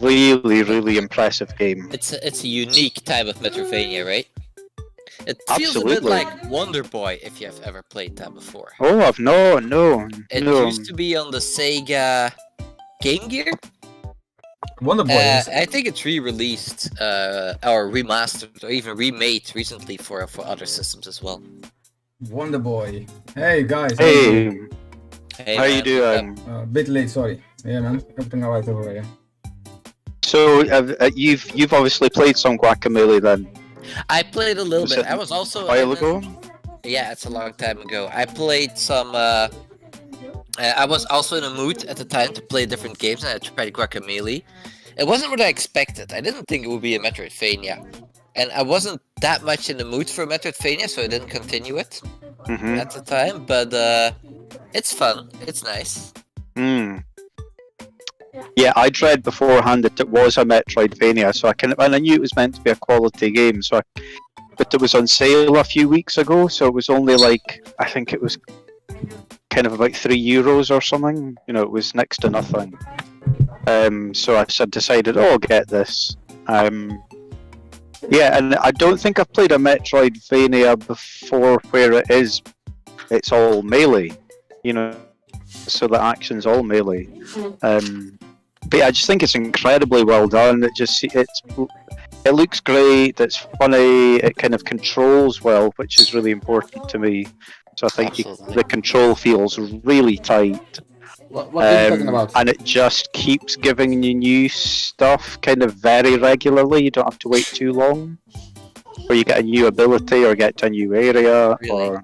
Really, really impressive game. It's a unique type of Metroidvania, right? It feels a Absolutely. bit like Wonder Boy, if you have ever played that before. Oh, no. It used to be on the Sega Game Gear. Wonder Boy is... I think it's re-released, or remastered, or even remade recently for other systems as well. Wonder Boy. Hey guys. Hey, Hey, how man, you doing? Bit late, sorry. Yeah man, everything alright over here. So, you've obviously played some Guacamelee then? I played a little Was bit. it I was also a while ago? Yeah, it's a long time ago. I played some. I was also in a mood at the time to play different games, and I tried Guacamelee. It wasn't what I expected. I didn't think it would be a Metroidvania, and I wasn't that much in the mood for a Metroidvania, so I didn't continue it at the time. But it's fun. It's nice. Yeah, I'd read beforehand that it was a Metroidvania, so and I knew it was meant to be a quality game. But it was on sale a few weeks ago, so it was only like, I think it was kind of about €3 or something. You know, it was next to nothing. So I decided, I'll get this. Yeah, and I don't think I've played a Metroidvania before where it's all melee, you know, so the action's all melee. But I just think it's incredibly well done. It looks great. It's funny. It kind of controls well, which is really important to me. So I think the control feels really tight. What are you talking about? And it just keeps giving you new stuff kind of very regularly. You don't have to wait too long. Or you get a new ability or get to a new area. Really?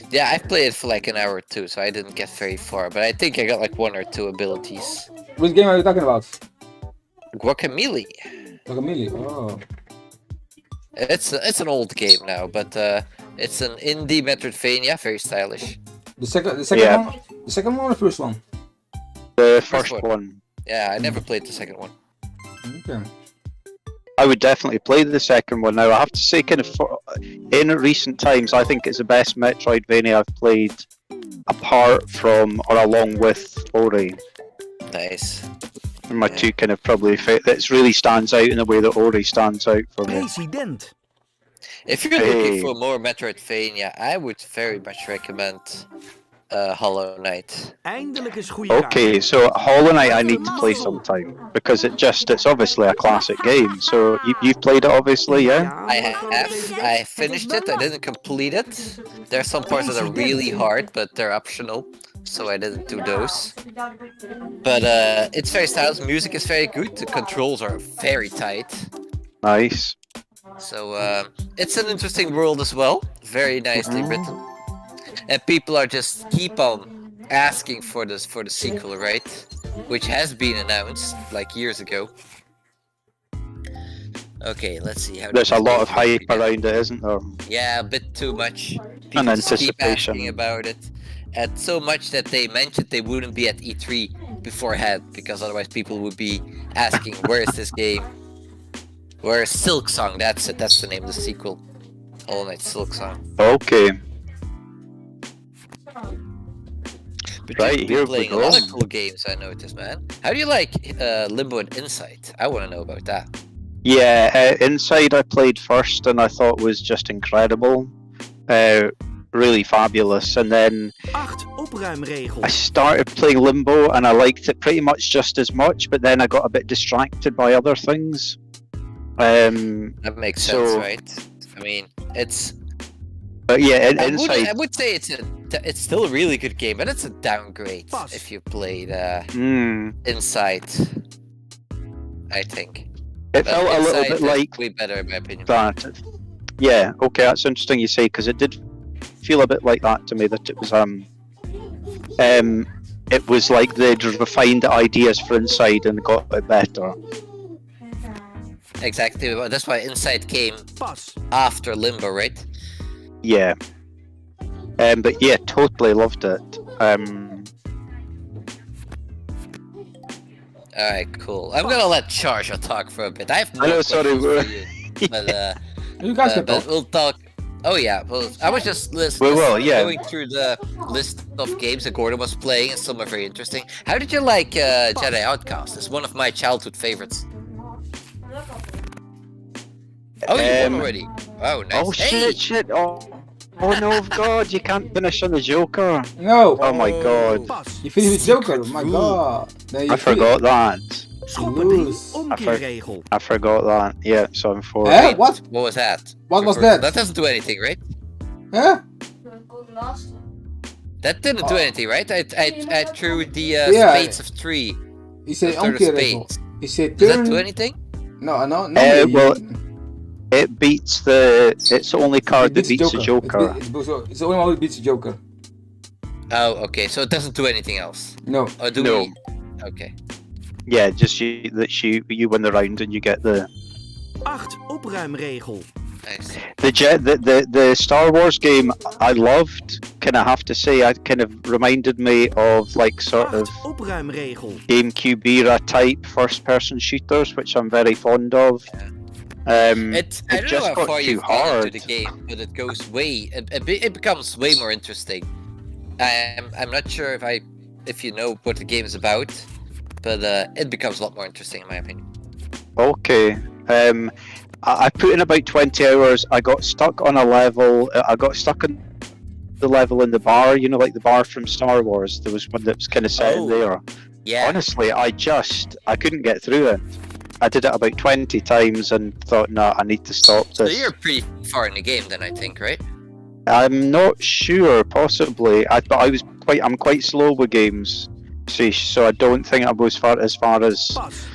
Yeah, I played it for like an hour or two, so I didn't get very far. But I think I got like 1 or 2 abilities. Which game are you talking about? Guacamelee. Guacamelee, oh. It's an old game now, but it's an indie Metroidvania, very stylish. The second one? The second one or the first one? The first one. Yeah, I never played the second one. Okay. I would definitely play the second one now. I have to say, kind of, in recent times, I think it's the best Metroidvania I've played, apart from or along with Ori. Nice. And my two kind of probably that really stands out in the way that Ori stands out for me. President. If you're looking for more Metroidvania, I would very much recommend Hollow Knight. Okay, so Hollow Knight I need to play sometime because it's obviously a classic game. So you've played it, obviously, yeah? I have. I finished it. I didn't complete it. There are some parts that are really hard, but they're optional, so I didn't do those. But it's very stylish. Music is very good. The controls are very tight. Nice. So it's an interesting world as well. Very nicely written. And people are just keep on asking for the sequel, right? Which has been announced like years ago. Okay, let's see how. There's a lot of hype around it, isn't there? Yeah, a bit too much. People And just keep anticipation. asking about it, and so much that they mentioned they wouldn't be at E3 beforehand because otherwise people would be asking, "Where is this game? Where is Silk Song?" That's it. That's the name of the sequel. Hollow Knight Silk Song. Okay. But Right, you've here been we playing a go. lot of cool games, I noticed, man. How do you like Limbo and Insight? I want to know about that. Yeah, Inside I played first and I thought was just incredible. Really fabulous. And then I started playing Limbo and I liked it pretty much just as much, but then I got a bit distracted by other things. That makes sense, right? I mean, it's... But yeah, I would say it's still a really good game, but it's a downgrade if you played Insight, I think. It felt a little bit like way better in my opinion. that. Yeah, okay, that's interesting you say, because it did feel a bit like that to me, that it was like they'd refined the ideas for Inside and got it better. Exactly, that's why Insight came after Limbo, right? Yeah. But yeah, totally loved it. Alright, cool. I'm gonna let Sharjah talk for a bit. I have more questions for you. But, you guys can but talk. we'll talk. Oh yeah, well, I was just going through the list of games that Gordon was playing, and some are very interesting. How did you like Jedi Outcast? It's one of my childhood favorites. Oh, you won Um, already. Oh, nice. Oh Hey! shit! Oh no, God! You can't finish on the Joker. No! Oh my God! You finish with Joker, Secret my rule. god. Then you I forgot that. Schoppen 3, lose. omkeerregel. I forgot that. Yeah, so I'm 4. Eh? Wait, What? What was that? What was that? That doesn't do anything, right? Huh? That didn't do anything, right? I threw the Yeah. spades of 3. You say The third of omkeerregel. spades. You say Does that turn. do anything? No, no, well, it beats the. It's the only card that beats the Joker. It's the only one that beats the Joker. Oh, okay. So it doesn't do anything else. No. Or do No. we? Okay. Yeah, just you win the round and you get the 8, opruimregel. Nice. the Star Wars game. I loved. Can I have to say, I kind of reminded me of like sort 8, of opruimregel. GameCube era type first-person shooters, which I'm very fond of. I It don't know just how got far too you've gone hard. into the game, but it goes way. It becomes way more interesting. I'm not sure if you know what the game is about, but it becomes a lot more interesting in my opinion. Okay. I put in about 20 hours. I got stuck on a level. I got stuck on the level in the bar. You know, like the bar from Star Wars. There was one that was kind of set in Oh. there. Yeah. Honestly, I couldn't get through it. I did it about 20 times and thought, no, I need to stop So this. you're pretty far in the game then, I think, right? I'm not sure, possibly. I'm quite slow with games, so I don't think I was as far as. Pas.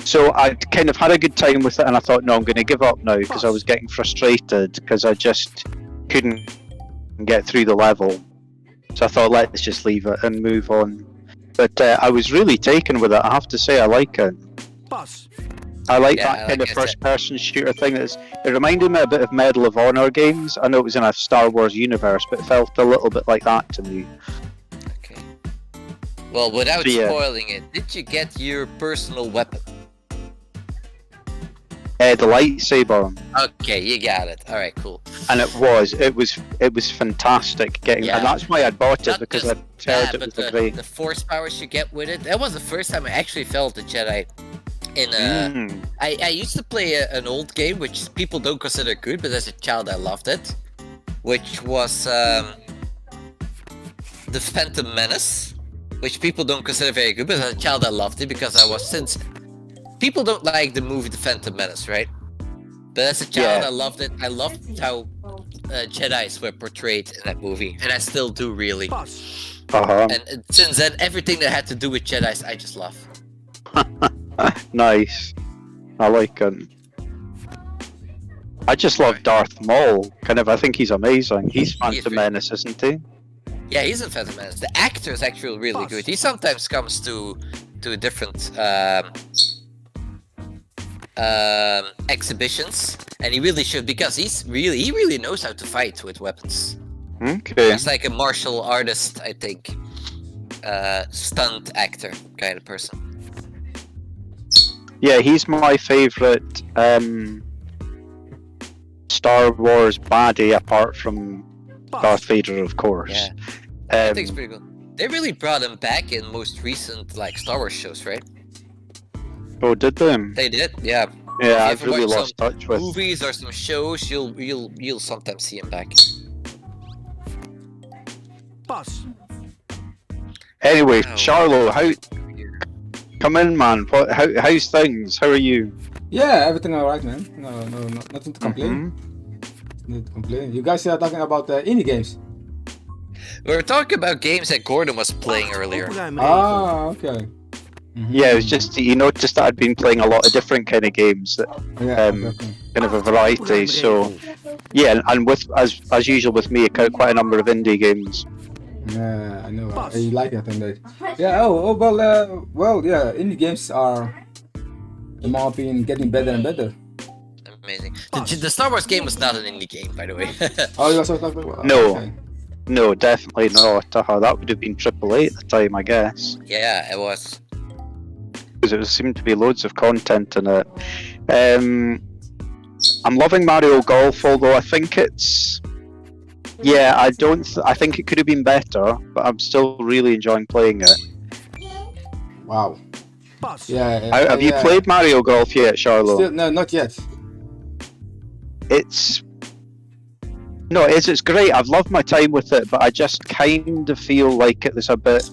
So I kind of had a good time with it, and I thought, no, I'm going to give up now because I was getting frustrated because I just couldn't get through the level. So I thought, let's just leave it and move on. But I was really taken with it. I have to say, I like it. Pas. I like Yeah, that kind like of I said. first-person shooter thing. It reminded me a bit of Medal of Honor games. I know it was in a Star Wars universe, but it felt a little bit like that to me. Okay. Well, without So, yeah. spoiling it, did you get your personal weapon? The lightsaber, Okay, you got it. All right, cool. and it was fantastic getting, Yeah. and that's why I bought it Not because just I heard that, it but was a great. the force powers you get with it. That was the first time I actually felt the Jedi. I used to play an old game which people don't consider good, but as a child I loved it, which was the Phantom Menace, which people don't consider very good, but as a child I loved it because since people don't like the movie The Phantom Menace, right? But as a child Yeah. I loved it. I loved how Jedis were portrayed in that movie, and I still do really. Pas. And since then, everything that had to do with Jedis, I just love. Nice. I like him. I just love Darth Maul. I think he's amazing. He's Phantom really- Menace, isn't he? Yeah, he's in Phantom Menace. The actor is actually really good. He sometimes comes to different exhibitions, and he really should because he really knows how to fight with weapons. Okay. He's like a martial artist, I think. Stunt actor kind of person. Yeah, he's my favourite Star Wars baddie, apart from Darth Vader, of course. Yeah, I Um, think it's pretty good. They really brought him back in most recent Star Wars shows, right? oh, did they? They did, yeah. Yeah, If I've you really watch lost touch with. Movies or some shows, you'll sometimes see him back. Pas. Anyway, Oh. Charlo, come in, man. How's things? How are you? Yeah, everything alright, man. No, nothing to complain. Mhm. Nothing to complain. You guys are talking about indie games. We were talking about games that Gordon was playing 8, earlier. opruimregel. Ah, okay. Yeah, it was just you noticed that I'd been playing a lot of different kind of games, Yeah, okay. Kind of a variety. So yeah, and with as usual with me, quite a number of indie games. Yeah, I know. Pas. You like it indeed. Yeah. Well, yeah. Indie games are, in my opinion, getting better and better. Amazing. The Star Wars game was not an indie game, by the way. Oh, you also talking about? No. Okay. No, definitely not. That would have been AAA at the time, I guess, Yeah, it was. because it seemed to be loads of content in it. I'm loving Mario Golf, although I think it's. Yeah, I think it could have been better, but I'm still really enjoying playing it. Wow. Pas. Yeah. Have you yeah. played Mario Golf yet, Charlo? Still, no, not yet. it's no, it's great. I've loved my time with it, but I just kind of feel like it was a bit.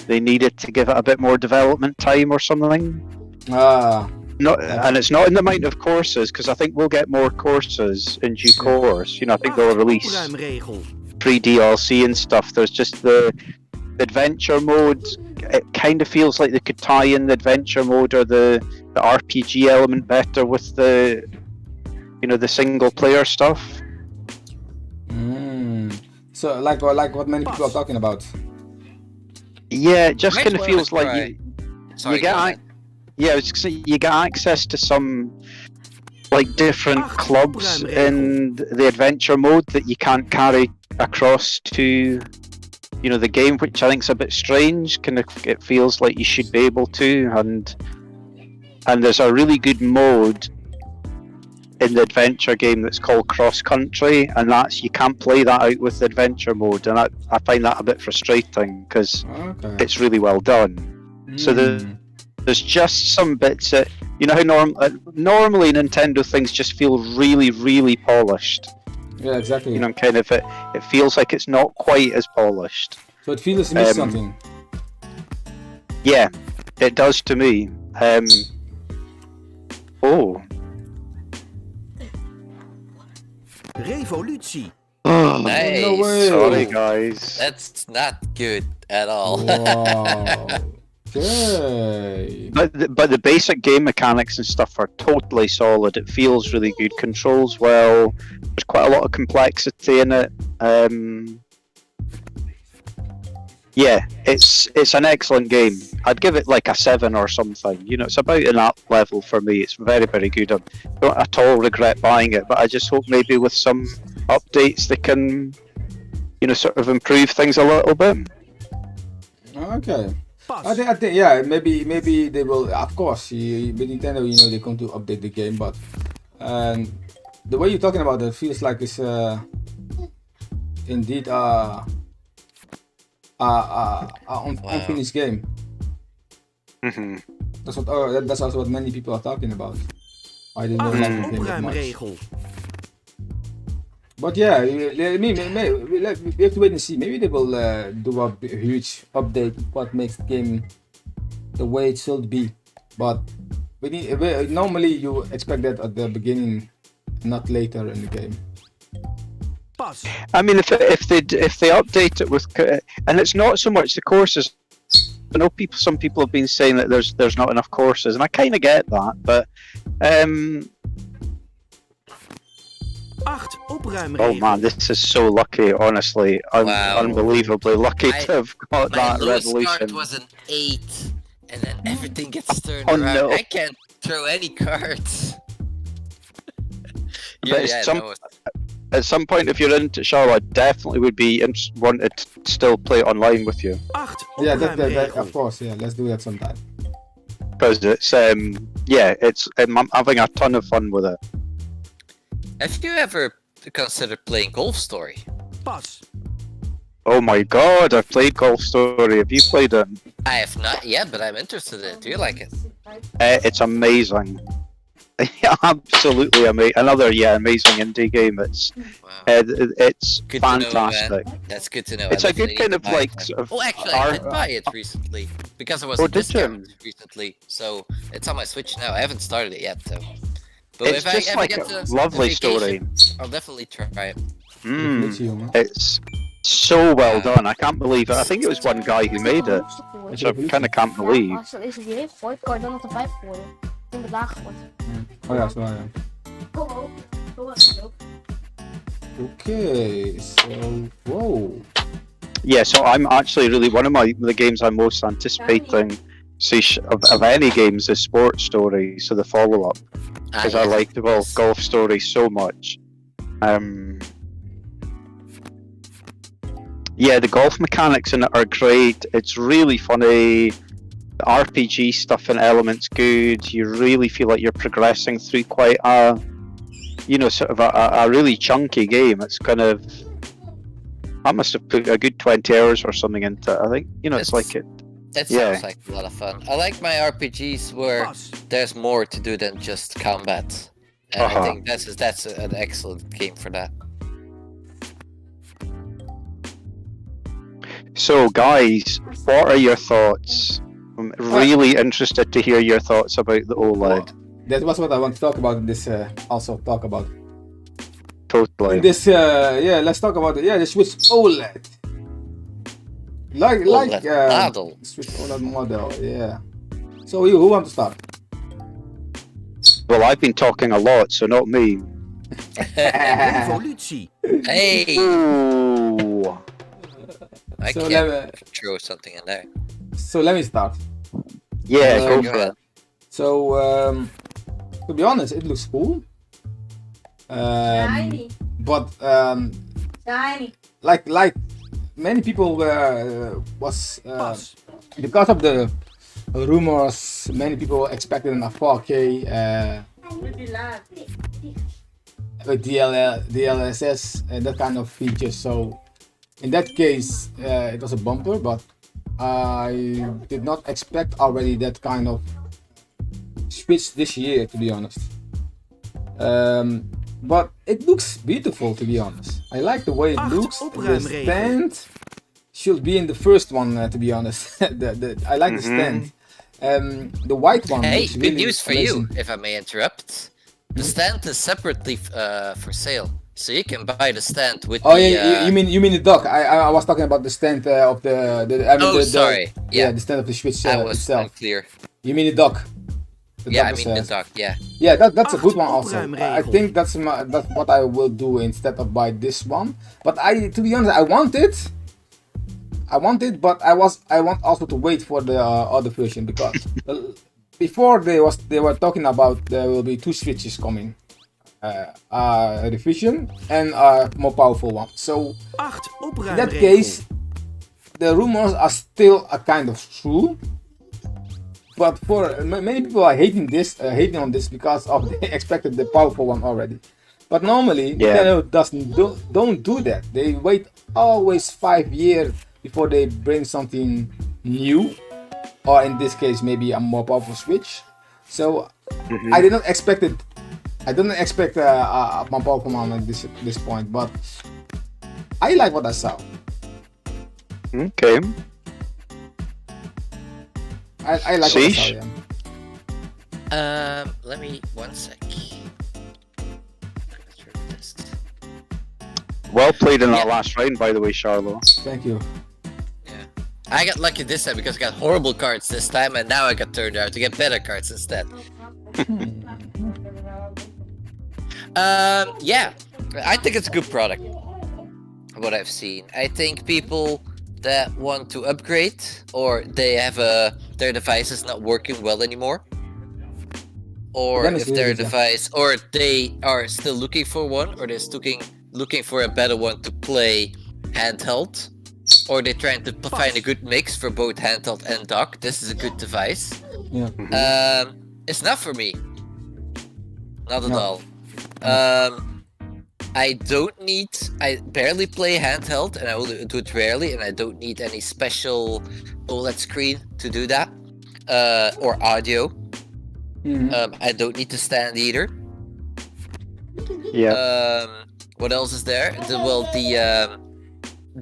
They needed to give it a bit more development time or something. And it's not in the amount of courses, because I think we'll get more courses in due course. You know, I think they'll release Opruimregel. free DLC and stuff. There's just the adventure mode. It kind of feels like they could tie in the adventure mode or the RPG element better with the the single player stuff. So like what many people are talking about. Yeah, it just Might kind of wanna feels like try. you get you get access to some like different clubs in the adventure mode that you can't carry across to the game, which I think is a bit strange. Kind of, it feels like you should be able to, and there's a really good mode in the adventure game that's called cross country, and you can't play that out with the adventure mode, and I find that a bit frustrating because it's really well done. So there's just some bits that how normally Nintendo things just feel really, really polished. Yeah, exactly. Kind of it feels like it's not quite as polished. So it feels missing something. Yeah, it does to me. Revolutie. Nice. No way. Sorry, guys. That's not good at all. Wow. Okay. But the basic game mechanics and stuff are totally solid. It feels really good. Controls well. There's quite a lot of complexity in it. Yeah, it's an excellent game. I'd give it like a 7 or something. It's about in that level for me. It's very, very good. I don't at all regret buying it, but I just hope maybe with some updates they can, sort of improve things a little bit. Okay. I think, yeah, maybe they will. Of course, with Nintendo, they're going to update the game, but the way you're talking about it feels like it's indeed unfinished game. Mm-hmm. That's also what many people are talking about. I didn't know like the game that much. Opruimregel. But yeah, we have to wait and see. Maybe they will do a huge update what makes the game the way it should be. But normally you expect that at the beginning, not later in the game. Pas. I mean, if they update it with, and it's not so much the courses. I know some people have been saying that there's not enough courses, and I kind of get that, but 8 opruimregel. oh man, this is so lucky, honestly, Wow. unbelievably lucky to have got My that lowest card revolution. was an 8, and then everything gets turned Oh, around. no. I can't throw any cards. But at some point, if you're into Char, I definitely would be wanted to still play it online with you, 8 Yeah, that opruimregel. of course. Yeah, let's do that sometime. because it's I'm having a ton of fun with it. Have you ever considered playing Golf Story? Pas. Oh my god, I've played Golf Story. Have you played it? I have not yet, but I'm interested in it. Do you like it? It's amazing. Absolutely amazing. Another amazing indie game. It's Wow. it's Good to know, fantastic. man. That's good to know. It's I a good definitely kind need of to buy like it. sort of Oh, actually, I did buy it recently because it was Oh, a did you? discount recently. So it's on my Switch now. I haven't started it yet, though. But It's if just I ever like get a to lovely the story. vacation, I'll definitely try it. It's so well done. I can't believe it. I think it was one guy who made it, which I kind of can't believe. Als dat deze die heeft gegooid, kan je dan nog de 5 gooien. In de laag gegooid. Oh ja, zo ja. Kom op. Kom op. Okay, so whoa. Yeah, so I'm actually really one of the games I'm most anticipating of any games is Sports Story, so the follow-up, because I like the Golf Story so much. Yeah, the golf mechanics in it are great. It's really funny. The RPG stuff and elements good. You really feel like you're progressing through quite a, sort of a really chunky game. It's kind of, I must have put a good 20 hours or something into it. I think, it's like it. That sounds like a lot of fun. I like my RPGs where there's more to do than just combat. And I Uh-huh. think that's an excellent game for that. So, guys, what are your thoughts? I'm really interested to hear your thoughts about the OLED. That was what I want to talk about in this. Also talk about Totally. in this. Yeah, let's talk about it. Yeah, the Switch OLED. Like OLED model. Switch OLED model. Yeah. So who want to start? Well, I've been talking a lot, so not me. Revolutie. Hey, Ooh. I So can't throw something in there. So let me start. Yeah, Uh, go go for ahead. it. So to be honest, it looks cool. Shiny. But Shiny. like many people was Pas. because of the rumors, many people expected a 4K with DLSS and that kind of features. So in that case, it was a bumper, but I did not expect already that kind of switch this year, to be honest. But it looks beautiful, to be honest. I like the way it Acht looks. The opruimregel. stand should be in the first one, to be honest. I like the stand. The white one. Hey, looks good really news for amazing. you, if I may interrupt. The stand is separately for sale, so you can buy the stand with Oh the. yeah, you mean the dock? I was talking about the stand of the I mean Oh, the sorry. yeah, Yeah, the stand of the Switch I was itself. unclear. You mean the dock? The Yeah, I dock mean the is, dock. Yeah. yeah, that's a Acht good one also. I opruimregel. think that's what I will do instead of buy this one. But to be honest, I want it, but I want also to wait for the other version because before they were talking about there will be two switches coming, a revision and a more powerful one. So Acht in that opruimregel. case, the rumors are still a kind of true. But for many people are hating on this because of they expected the powerful one already. But normally Yeah. Nintendo don't do that. They wait always 5 years before they bring something new, or in this case maybe a more powerful Switch. So I did not expect it. I didn't expect a more powerful one at this point, but I like what I saw. Okay. I like what I saw. Sheesh. Let me 1 sec. Well played in Yeah. that last round, by the way, Charlo. Thank you. Yeah, I got lucky this time because I got horrible cards this time, and now I got turned out to get better cards instead. Yeah, I think it's a good product. What I've seen, I think people that want to upgrade or they have their device is not working well anymore, or Then it's if their really, yeah. device, or they are still looking for one, or they're looking for a better one to play handheld, or they're trying to find a good mix for both handheld and dock. This is a good device. Yeah. It's not for me. Not at No. all. I barely play handheld, and I will do it rarely, and I don't need any special OLED screen to do that, or audio. Mhm. I don't need to stand either. Yeah. What else is there?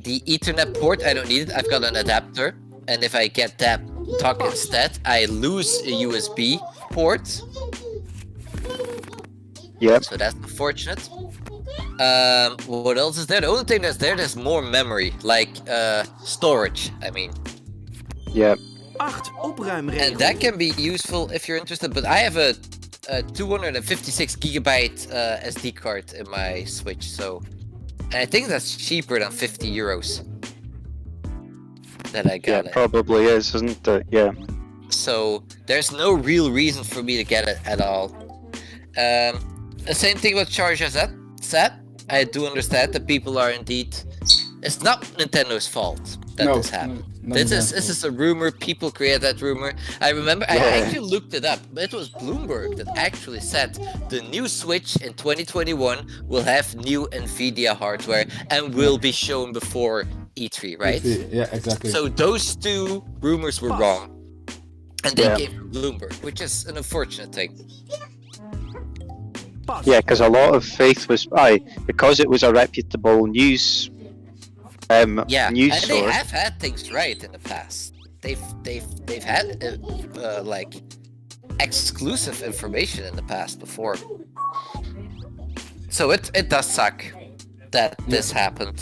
The Ethernet port, I don't need it. I've got an adapter, and if I get that dock instead, I lose a USB port. Yep. So that's unfortunate. What else is there? The only thing there's more memory, like storage. I mean, Yep. Acht opruimregel. and that can be useful if you're interested. But I have a 256 gigabyte SD card in my Switch, so and I think that's cheaper than €50 that I Yeah, got it. probably is, isn't it? Yeah. So there's no real reason for me to get it at all. The same thing with said. I do understand that people are indeed. It's not Nintendo's fault that this happened. This is a rumor. People create that rumor. I remember I actually looked it up. It was Bloomberg that actually said the new Switch in 2021 will have new Nvidia hardware and will be shown before E3, right? Yeah, exactly. So those two rumors were wrong, and they Yeah. came from Bloomberg, which is an unfortunate thing. Pas. Yeah, because a lot of faith was because it was a reputable news Yeah, news and they source. have had things right in the past. They've had like exclusive information in the past before. So it does suck that this happened.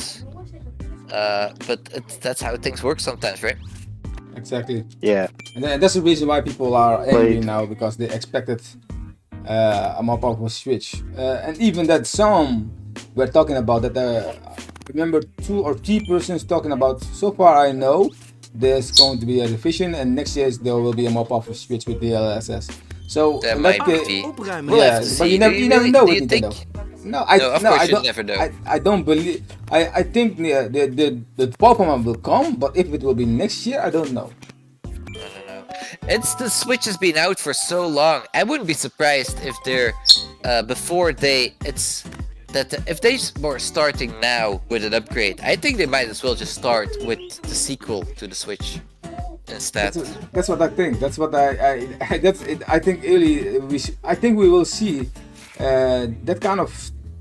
But that's how things work sometimes, right? Exactly. Yeah, And that's the reason why people are angry Right. now, because they expected a more powerful Switch. And even that some were talking about that. Remember 2 or 3 persons talking about. So far, I know there's going to be a revision, and next year there will be a more powerful Switch with DLSS. So That in might that be. case, Opruimen. We'll have yeah, to but see. you never Do know do with you Nintendo. think? No, Of course I you don't. never know. I don't believe. I think the Pokemon will come, but if it will be next year, I don't know. I don't know. It's the Switch has been out for so long. I wouldn't be surprised if they're if they were starting now with an upgrade. I think they might as well just start with the sequel to the Switch instead. That's what I think. That's what that's it. I think really I think we will see that kind of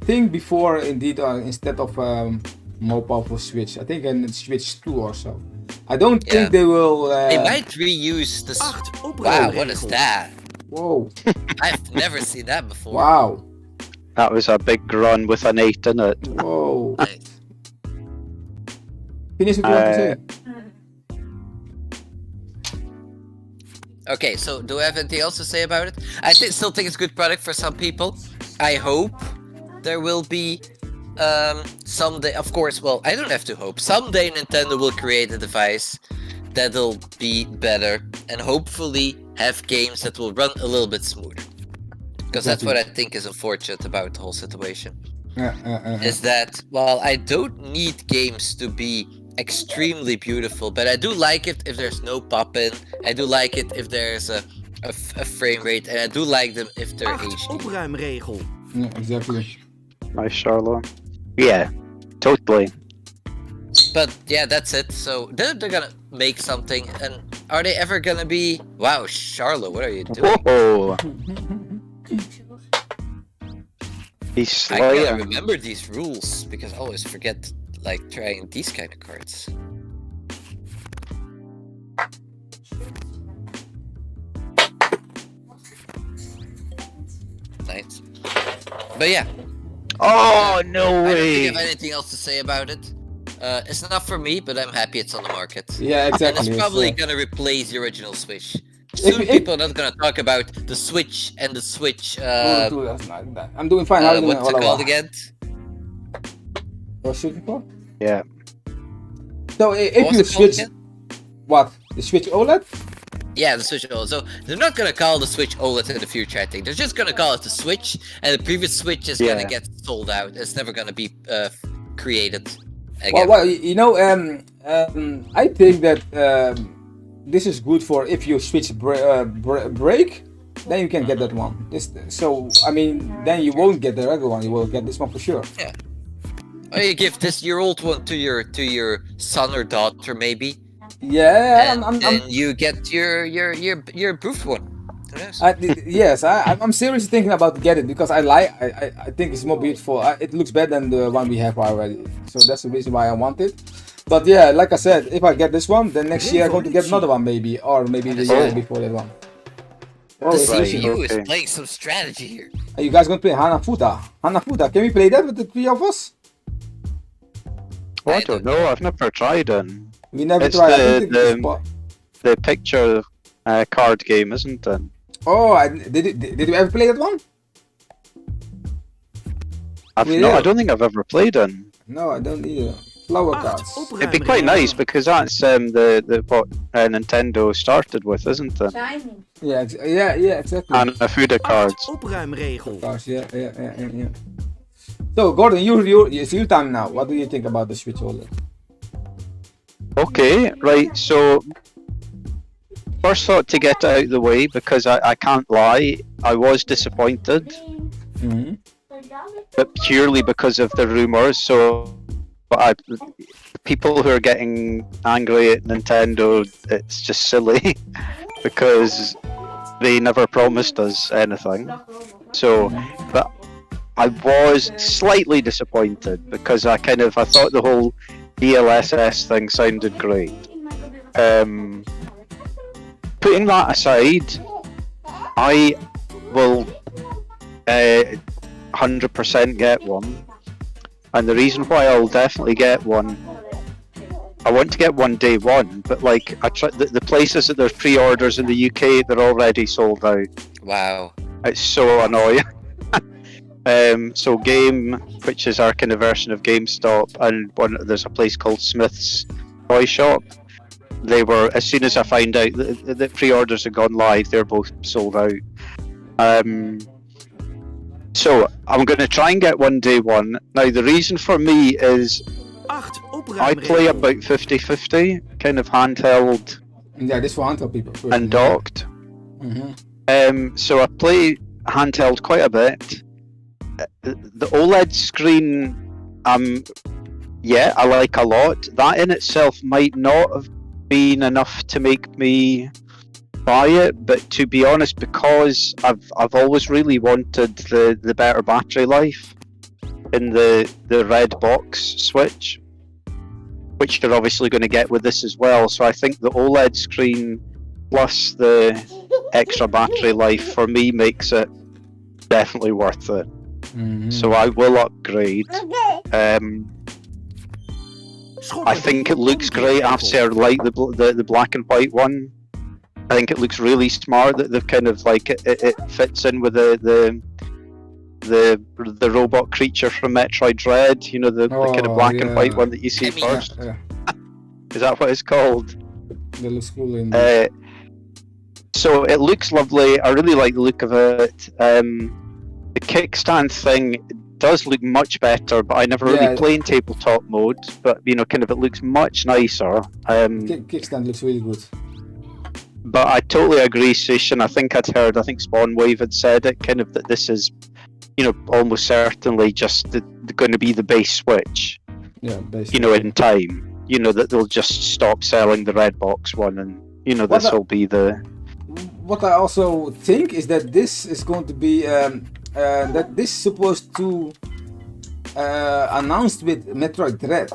thing before indeed instead of more powerful Switch. I think in Switch 2 or so. I don't Yeah. think they will. They might reuse the. 8 Wow, opruimregels. what is that? Whoa! I've never seen that before. Wow! that was a big run with an 8 in it. Whoa! Nice. Finish what you want to say. Okay, so do I have anything else to say about it? I still think it's a good product for some people. I hope there will be someday, of course, well, I don't have to hope. Someday Nintendo will create a device that'll be better and hopefully have games that will run a little bit smoother. Because that's what I think is unfortunate about the whole situation. Is that, well, I don't need games to be extremely beautiful, but I do like it if there's no pop-in. I do like it if there's a frame rate, and I do like them if they're 8 HD. opruimregel. Yeah, exactly. Nice, Charlotte. Yeah, totally. But yeah, that's it. So they're gonna make something, and are they ever gonna be? Wow, Charlotte, what are you doing? Whoa! He's I gotta slaying. remember these rules because I always forget, like, trying these kind of cards. Nice. But yeah, Oh, no I don't think I way! have anything else to say about it. It's not for me, but I'm happy it's on the market. Yeah, And exactly. it's probably It's, gonna replace the original Switch. Soon if- people are not gonna talk about the Switch and the Switch, that's not that. I'm doing fine. How are you doing? what's it called again? What shooting for? Yeah. So What if was you it called switch, again? what the Switch OLED? Yeah, the Switch OLED. So they're not gonna call the Switch OLED in the future, I think. They're just gonna call it the Switch, and the previous Switch is gonna Yeah. get sold out. It's never gonna be created again. Well, you know, I think that this is good for if you switch break, then you can get that one. So I mean, then you won't get the regular one. You will get this one for sure. Or you give your old one to your son or daughter, maybe, Yeah, and then you get your improved one. Who knows? yes, I'm seriously thinking about to get it because I think it's more beautiful. It looks better than the one we have already. So that's the reason why I want it. But yeah, like I said, if I get this one, then next year I'm going to get another one maybe, or maybe the year before that one. The right, CPU okay. is playing some strategy here. Are you guys going to play Hanafuda? Hanafuda, can we play that with the 3 of us? Oh, I don't know. I've never tried it. We never It's tried. I the- think the- it's The picture card game, isn't it? Oh, did you ever play that one? I've Yeah. not. I don't think I've ever played it. No, I don't either. Flower 8 cards. It'd be quite opruimregel. nice because that's the what Nintendo started with, isn't it? Shiny. Yeah, exactly. And the Fuda 8 cards. opruimregel. Cards, yeah. So, Gordon, it's your time now. What do you think about the Switch OLED? Okay, right. So first thought to get it out of the way because I can't lie, I was disappointed, Mm-hmm. but purely because of the rumors. So, people who are getting angry at Nintendo, it's just silly because they never promised us anything. So, but I was slightly disappointed because I thought the whole DLSS thing sounded great. Putting that aside, I will 100% get one, and the reason why I'll definitely get one, I want to get one day one, but like the places that there's pre-orders in the UK, they're already sold out. Wow. It's so annoying. So Game, which is our kind of version of GameStop, and there's a place called Smith's Toy Shop. They were, as soon as I found out that pre-orders had gone live, they're both sold out. So I'm going to try and get one day one. Now the reason for me is I play about 50-50, kind of handheld. Yeah, this for handheld people. And docked. So I play handheld quite a bit. The OLED screen, I like a lot. That in itself might not have been enough to make me buy it, but to be honest, because I've always really wanted the better battery life in the red box Switch, which you're obviously going to get with this as well. So I think the OLED screen plus the extra battery life for me makes it definitely worth it. So I will upgrade. I think it looks great. I have to say I like the black and white one. I think it looks really smart that they've kind of like it fits in with the robot creature from Metroid Dread. You know, the kind of black and white one that you see first. Yeah. Is that what it's called? That looks cool. So it looks lovely. I really like the look of it. The kickstand thing does look much better, but I never really play in tabletop mode. But you know, kind of it looks much nicer. Kickstand looks really good. But I totally agree, Sushin. I think Spawnwave had said it, kind of that this is, you know, almost certainly just going to be the base Switch. Yeah, basically. You know, in time. You know, that they'll just stop selling the red box one, and you know, this will be the. What I also think is that this is going to be that this is supposed to announced with Metroid Dread,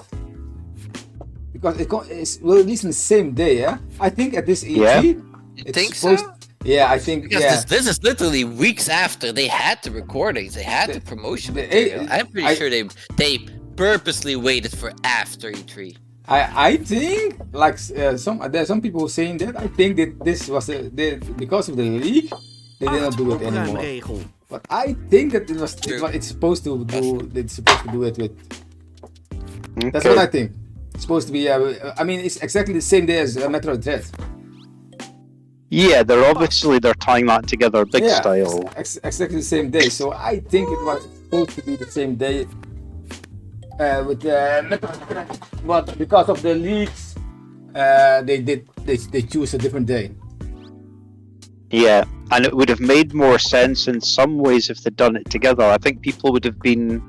because it will release in the same day. Yeah, I think at this E3. Yeah. You think so? Yeah, I think. Because this is literally weeks after they had the recordings, they had the promotion material. I'm pretty sure they purposely waited for after E3. I think there's some people saying that. I think that this was because of the leak they did not do it anymore. But I think that it's supposed to do. It's supposed to do it with. Okay. That's what I think. It's supposed to be. I mean, it's exactly the same day as Metroid Dread. Yeah, they're tying that together, big style. Exactly the same day. So I think it was supposed to be the same day. With Metroid Dread, but because of the leaks, they choose a different day. Yeah, and it would have made more sense in some ways if they'd done it together. I think people would have been.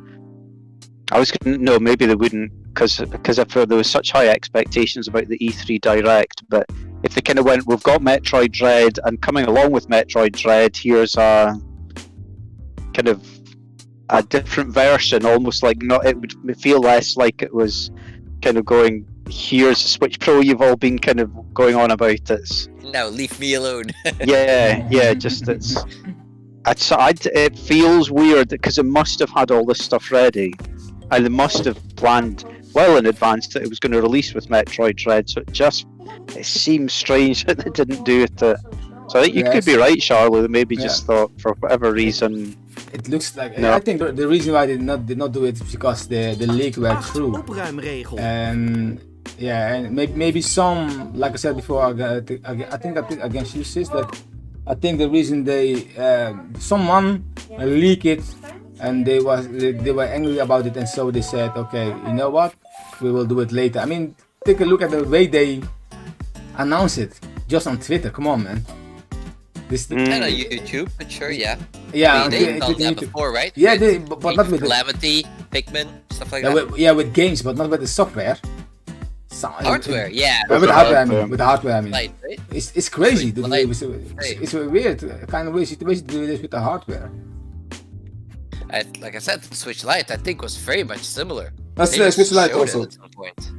Maybe they wouldn't, because if there was such high expectations about the E3 Direct. But if they kind of went, we've got Metroid Dread, and coming along with Metroid Dread, here's a kind of a different version, almost like it would feel less like it was kind of going, here's the Switch Pro you've all been kind of going on about it. No, leave me alone. Just it feels weird because it must have had all this stuff ready, and they must have planned well in advance that it was going to release with Metroid Dread, so it seems strange that they didn't do it. So I think you could be right, Charlie. They maybe just thought, for whatever reason. It looks like I think the reason why they did not do it is because the leak went through. And maybe some, like I said before, I think against you, sis, that I think the reason someone leaked it and they were angry about it, and so they said, okay, you know what, we will do it later. I mean, take a look at the way they announce it, just on Twitter. Come on, man. And on YouTube, but sure, yeah. Yeah, they've done that before, right? Yeah, but not with Calamity, Pikmin, stuff like that. With games, but not with the software. Hardware, yeah. With the hardware, I mean. Right? It's crazy. It's a weird kind of way situation to do this with the hardware. Like I said, the Switch Lite I think was very much similar. That's They Switch just Lite showed it also. at some point.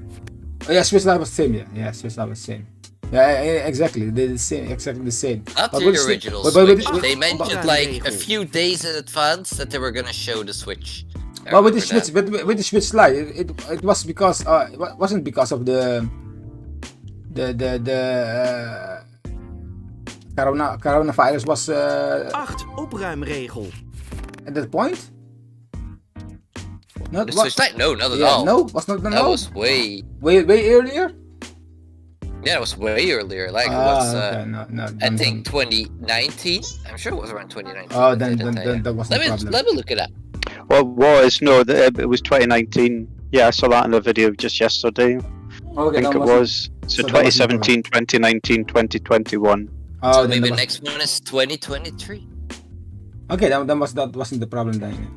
Oh, yeah, Switch Lite was same. Yeah, Switch Lite was same. Yeah, exactly. They're the same, exactly the same. Not But the with the original but Switch. with- They mentioned but- like a few days in advance that they were gonna show the Switch. I But with the remember Switch, that. with the Switch Lite, it was because it wasn't because of the coronavirus was 8 opruimregel. at that point. Not The what? Switch Lite? No, not at Yeah, all. no, was not That no. was way Way earlier. Yeah, it was way earlier. Like it was Okay, no, I think 2019. I'm sure it was around 2019. Oh, at then time. that wasn't Let a me problem. let me look it up. Well, it was? It was 2019. Yeah, I saw that in the video just yesterday. I Okay, think that it wasn't- was. So so that wasn't 2017, 2019, 2021. Oh, So then maybe that the was- next one is 2023. Okay, that wasn't the problem then.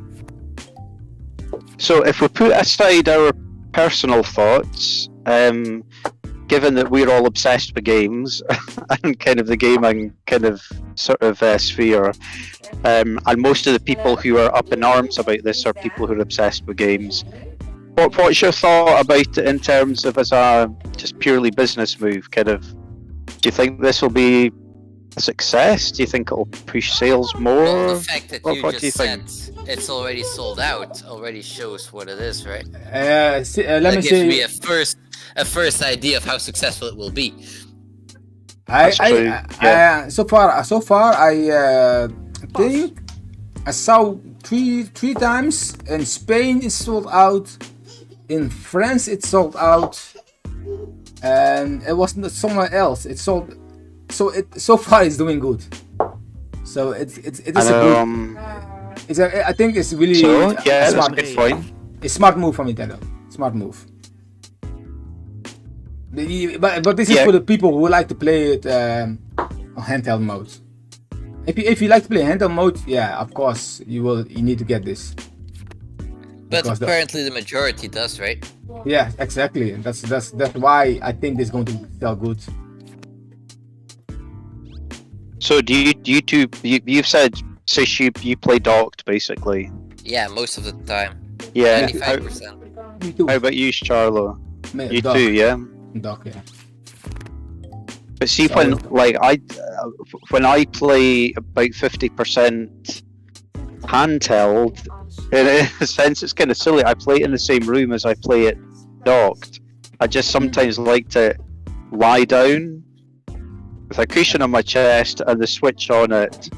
So if we put aside our personal thoughts, given that we're all obsessed with games and kind of the gaming kind of sort of sphere, and most of the people who are up in arms about this are people who are obsessed with games. What's your thought about it in terms of as a just purely business move? Kind of, do you think this will be a success? Do you think it'll push sales more? Well, the fact that What- you what do you just think? said it's already sold out already shows what it is, right? Let That me gives say. me a first idea of how successful it will be. That's true, So far, I think I saw three times. In Spain, it's sold out. In France, it's sold out, and it wasn't somewhere else. It's sold. So far, it's doing good. So it is a good. I think it's really So yeah, that's a smart. good point. A smart move from Nintendo. Smart move. But this is Yeah. for the people who like to play it on handheld mode. If you like to play handheld mode, yeah, of course you need to get this. But Because apparently the majority does, right? Yeah, exactly. That's why I think this is going to sell good. So do you two? You've said Sish, you play docked basically. Yeah, most of the time. Yeah. 95%. Me too. How about you, Charlo? You Dock. too, yeah. Dock, yeah. But see, when when I play about 50% handheld, in a sense, it's kind of silly. I play it in the same room as I play it docked. I just sometimes like to lie down with a cushion on my chest and the Switch on it,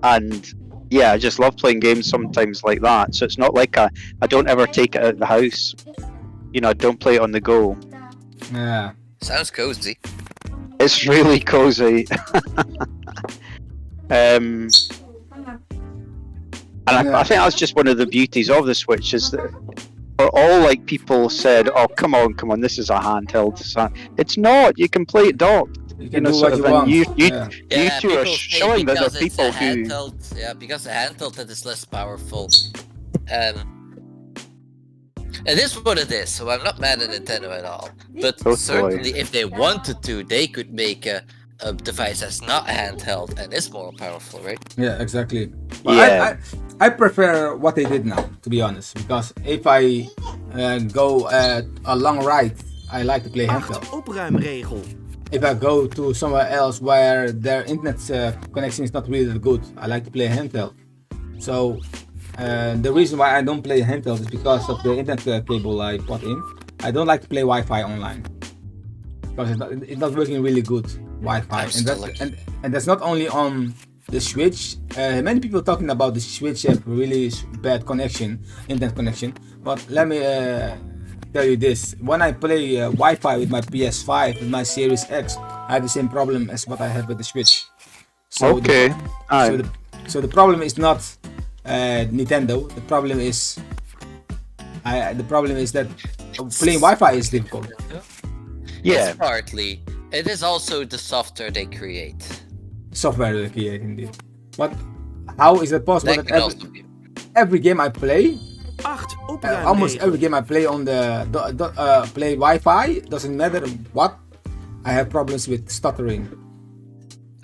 and yeah, I just love playing games sometimes like that. So it's not like I don't ever take it out of the house. You know, I don't play it on the go. Yeah. Sounds cozy. It's really cozy. And I think that's just one of the beauties of the Switch is that for all like people said, "Oh, come on, this is a handheld." It's not. You can play it docked. You can know, do sort what of, you and want. you Yeah. you two are people say showing that there are because it's people a who. handheld, because a handheld that is less powerful. It is what it is, so I'm not mad at Nintendo at all. But Oh, boy. certainly, if they wanted to, they could make a device that's not a handheld and is more powerful, right? Yeah, exactly. But Yeah. I prefer what they did now, to be honest, because if I go a long ride, I like to play 8 handheld. opruimregel. If I go to somewhere else where their internet connection is not really that good, I like to play handheld. So the reason why I don't play handheld is because of the internet cable I put in. I don't like to play Wi-Fi online because it's not working really good Wi-Fi, I'm still lucky. and that's not only on the Switch. Many people talking about the Switch have really bad connection, internet connection. But let me tell you this: when I play Wi-Fi with my PS5 with my Series X, I have the same problem as what I have with the Switch. So Okay. So the problem is not Nintendo. The problem is that playing Wi-Fi is difficult. Yeah. It's partly. It is also the software they create. Software they create indeed. But how is it possible That that can also be. every game I play, 8 almost every opruimregel. game I play on the play Wi-Fi, doesn't matter what, I have problems with stuttering.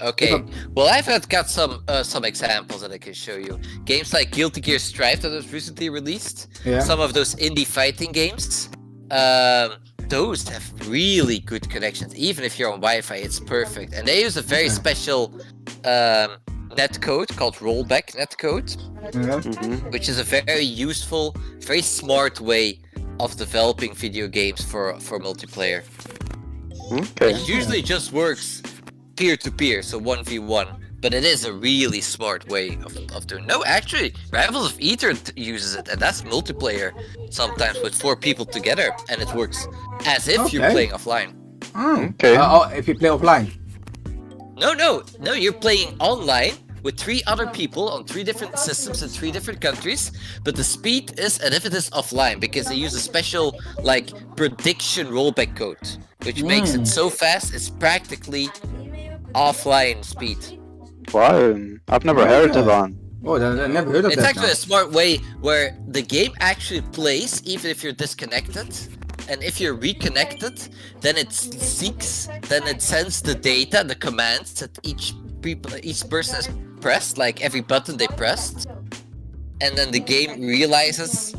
Okay. Well, I've got some examples that I can show you. Games like Guilty Gear Strive that was recently released. Yeah. Some of those indie fighting games. Those have really good connections. Even if you're on Wi-Fi, it's perfect. And they use a very special netcode called rollback netcode, which is a very useful, very smart way of developing video games for multiplayer. Okay. It usually just works peer-to-peer, so 1v1, but it is a really smart way of doing. No, actually, Rivals of Ether uses it, and that's multiplayer sometimes with 4 people together, and it works as if you're playing offline. Okay. If you play offline. No, you're playing online with 3 other people on 3 different systems in 3 different countries, but the speed is as if it is offline, because they use a special, like, prediction rollback code, which makes it so fast, it's practically offline speed. Wow, I've never heard of that. Oh, I never heard of It's that. actually a smart way where the game actually plays even if you're disconnected, and if you're reconnected, then it seeks, then it sends the data, the commands that each person has pressed, like every button they pressed, and then the game realizes.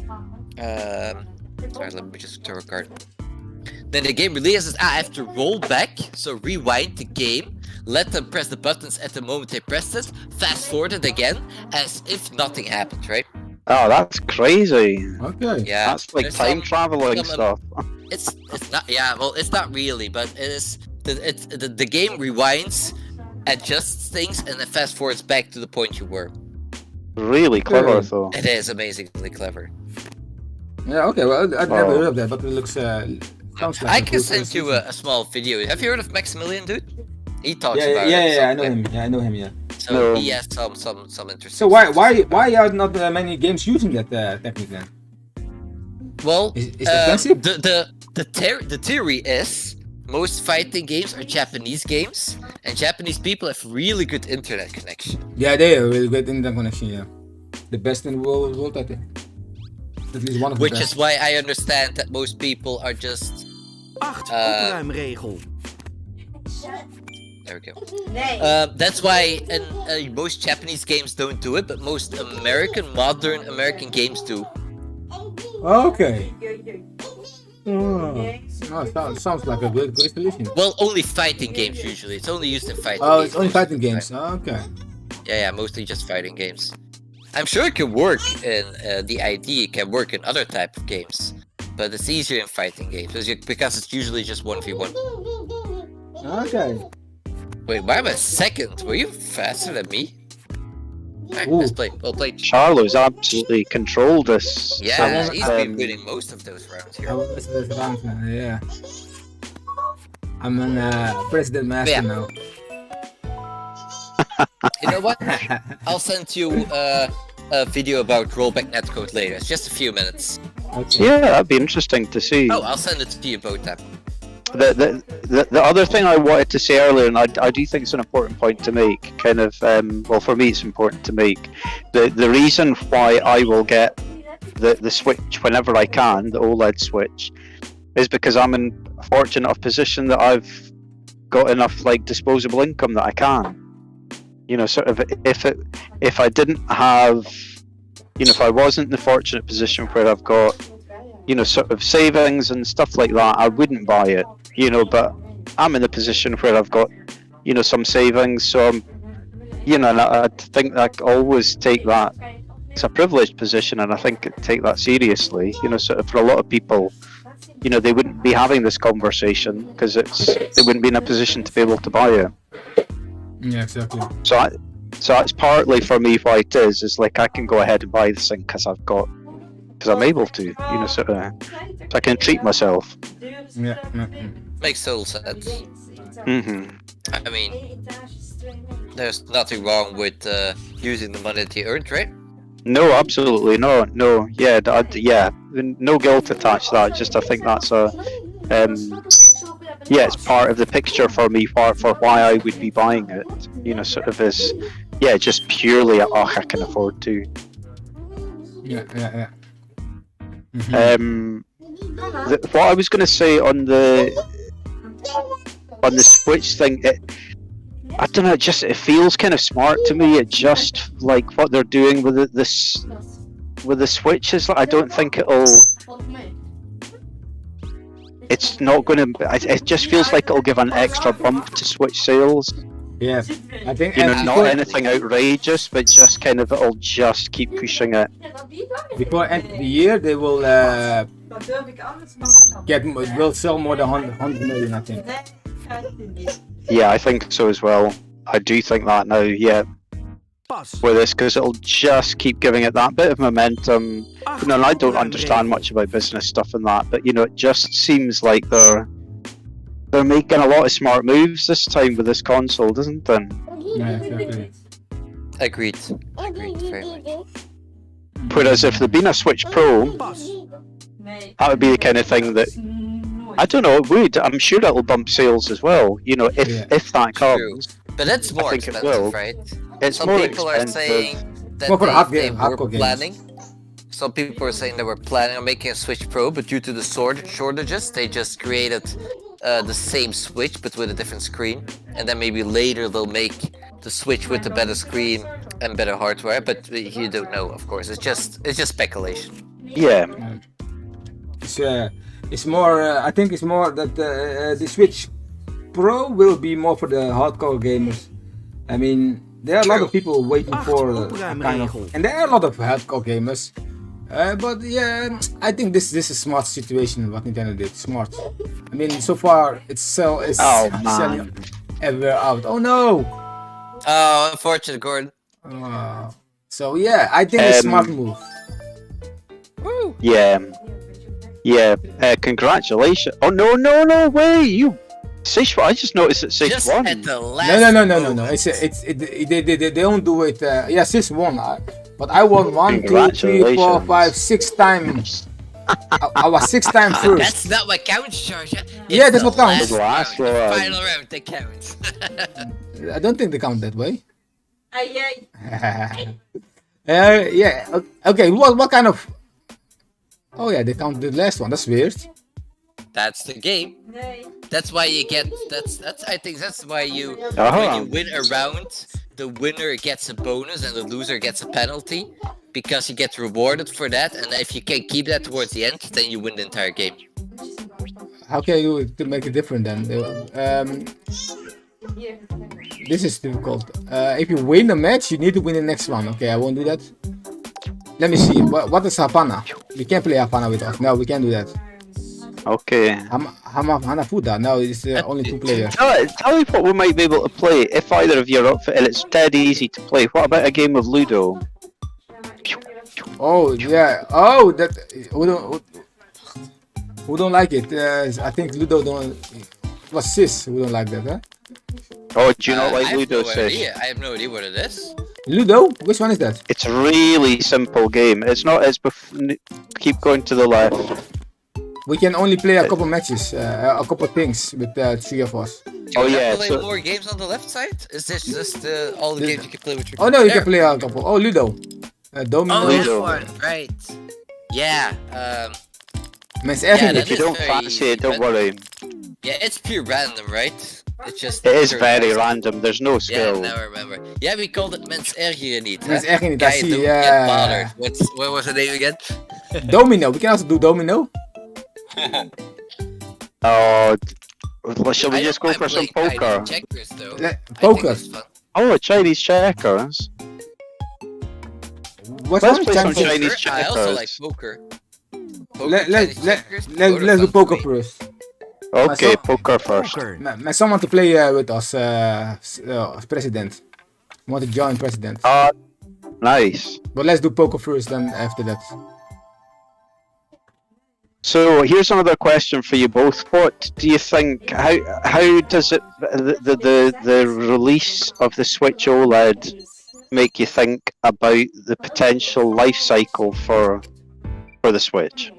Sorry, let me just throw a card. Then the game realizes, I have to roll back, so rewind the game, let them press the buttons at the moment they pressed it, fast forward it again, as if nothing happened, right? Oh, that's crazy. Okay. Yeah. That's like there's time traveling some, stuff. It's not, yeah, well, it's not really, but it is, the game rewinds, adjusts things, and then fast forwards back to the point you were. Really clever, though. It is amazingly clever. Yeah, okay, well, I've never heard of that, but it looks, sounds like I a can good send you solution. a small video. Have you heard of Maximilian, dude? He talks Yeah, about yeah, it. yeah, I so- know him. Yeah, I know him. Yeah. So No. he has some interesting. So why are not many games using that technique then? Well, Is it expensive? the theory is most fighting games are Japanese games, and Japanese people have really good internet connection. Yeah, they are really good internet connection. Yeah, the best in the world I think. At least one of the Which best. is why I understand that most people are just 8 opruimregel. there we go. That's why most Japanese games don't do it, but most modern American games do. Okay. Sounds like a great solution. Well, only fighting games usually. It's only used in fighting Oh, games. it's only fighting games. Right. Okay. Yeah, mostly just fighting games. I'm sure it can work in the ID, can work in other type of games, but it's easier in fighting games because it's usually just 1v1. Okay. Wait, why am I second? Were you faster than me? Alright, Ooh. let's play. Well played. Charlo's absolutely controlled this. Yeah, he's been Um, winning most of those rounds I here. will listen to this round now. Yeah. I'm an president master Yeah. now. You know what? I'll send you a video about rollback netcode later. It's just a few minutes. Okay. Yeah, that'd be interesting to see. Oh, I'll send it to you both then. The other thing I wanted to say earlier, and I do think it's an important point to make, kind of, well, for me it's important to make, the reason why I will get the Switch whenever I can, the OLED Switch, is because I'm in a fortunate enough position that I've got enough like disposable income that I can. You know, sort of, if I didn't have, you know, if I wasn't in the fortunate position where I've got, you know, sort of savings and stuff like that, I wouldn't buy it, you know, but I'm in a position where I've got, you know, some savings, so I'm, you know, and I think I always take that, it's a privileged position, and I think take that seriously, you know, sort of for a lot of people, you know, they wouldn't be having this conversation because they wouldn't be in a position to be able to buy it. Yeah, exactly. So it's partly for me why it is like I can go ahead and buy this thing because I'm able to, you know, sort of, so I can treat myself. Yeah. Makes total sense. Mm-hmm. I mean, there's nothing wrong with using the money that you earned, right? No, absolutely no. Yeah, yeah, no guilt attached to that. Just I think that's yeah, it's part of the picture for me for why I would be buying it. You know, sort of is, yeah, just purely I can afford to. Yeah. What I was going to say on the Switch thing, I don't know. It feels kind of smart to me. It just like what they're doing with with the Switch is. I don't think it'll. It's not going to. It just feels like it'll give an extra bump to Switch sales. Yeah, I think Not anything outrageous, but just kind of it'll just keep pushing it. before end of the year they will will sell more than 100 million, I think. Yeah, I think so as well. I do think that now. Yeah, with this because it'll just keep giving it that bit of momentum. And I don't understand much about business stuff and that, but it just seems like they're making a lot of smart moves this time with this console, doesn't it? Yeah, exactly. Agreed very much. Whereas if there'd been a Switch Pro, that would be the kind of thing that I don't know. It would. I'm sure it'll bump sales as well. If that comes. But it's more think it expensive, will. right? It's Some more people are expensive. saying that Well, for they were hardcore games. planning. Some people are saying they were planning on making a Switch Pro, but due to the shortages, they just created the same Switch but with a different screen, and then maybe later they'll make the Switch with the better screen and better hardware. But you don't know, of course. It's just speculation. Yeah. It's more. I think it's more that the Switch Pro will be more for the hardcore gamers. I mean, there are a lot of people waiting for a kind of, and there are a lot of hardcore gamers. But yeah, I think this is a smart situation. What Nintendo did, smart. I mean, so far it's selling everywhere out. Oh no! Oh, unfortunate, Gordon. So yeah, I think it's a smart move. Woo! Yeah. Yeah. Congratulations. Oh no way! You. I just noticed it 6-1. Just at the last. No. They don't do it. Yeah, 6-1. But I won 1, 2, 3, 4, 5, 6 times. I was 6 times first. That's not what counts, Sharjah. Yeah, that's what counts. Last round, the round. final round that counts. I don't think they count that way. Yeah. Okay. What kind of? Oh yeah, they count the last one. That's weird. That's the game. That's why you get. I think that's why you. Uh-huh. When you win a round, the winner gets a bonus and the loser gets a penalty, because you get rewarded for that. And if you can keep that towards the end, then you win the entire game. How can you to make it different then? This is difficult. If you win a match, you need to win the next one. Okay, I won't do that. Let me see. What is Hapana? We can't play Hapana with us. No, we can't do that. Okay. Hanafuda. No, it's only 2 players. Tell me what we might be able to play if either of you are up for it. It's dead easy to play. What about a game of Ludo? Oh yeah. Oh, that who don't like it? I think Ludo don't. Was Sis who don't like that, huh? Oh, do you not like I have Ludo, no Sis? idea. I have no idea what it is. Ludo? Which one is that? It's a really simple game. It's not. Keep going to the left. We can only play a couple matches, a couple things with 3 of us. Do you Oh, wanna yeah, play so- more games on the left side? Is this just all the games you can play with your? Oh no, you can There. play a couple. Oh, Ludo. Domino. Oh, this Ludo. one, right? Yeah. Mens Yeah, erg that niet. If you is don't very fancy it, don't random. worry. Yeah, it's pure random, right? It's just. It is pure very random. random. There's no Yeah, skill. now I remember. Yeah, we called it Mens ergeren niet. Mens huh? ergeren niet, Guy, I see, don't yeah. get bothered. What was the name again? Domino. We can also do domino. Oh, shall we I just don't go mind for some playing poker? Chinese checkers, though. Le- I think poker. it's fun. Oh, Chinese checkers. What's Let's wrong with play some Chinese? Chinese I also like checkers. poker. Let's Chinese do checkers, both are poker fun for me. first. Okay, Myself- poker first. Man, someone to play with us, president. Want to join president. Nice. But let's do poker first, then after that. So here's another question for you both. What do you think? How does it the release of the Switch OLED make you think about the potential life cycle for the Switch?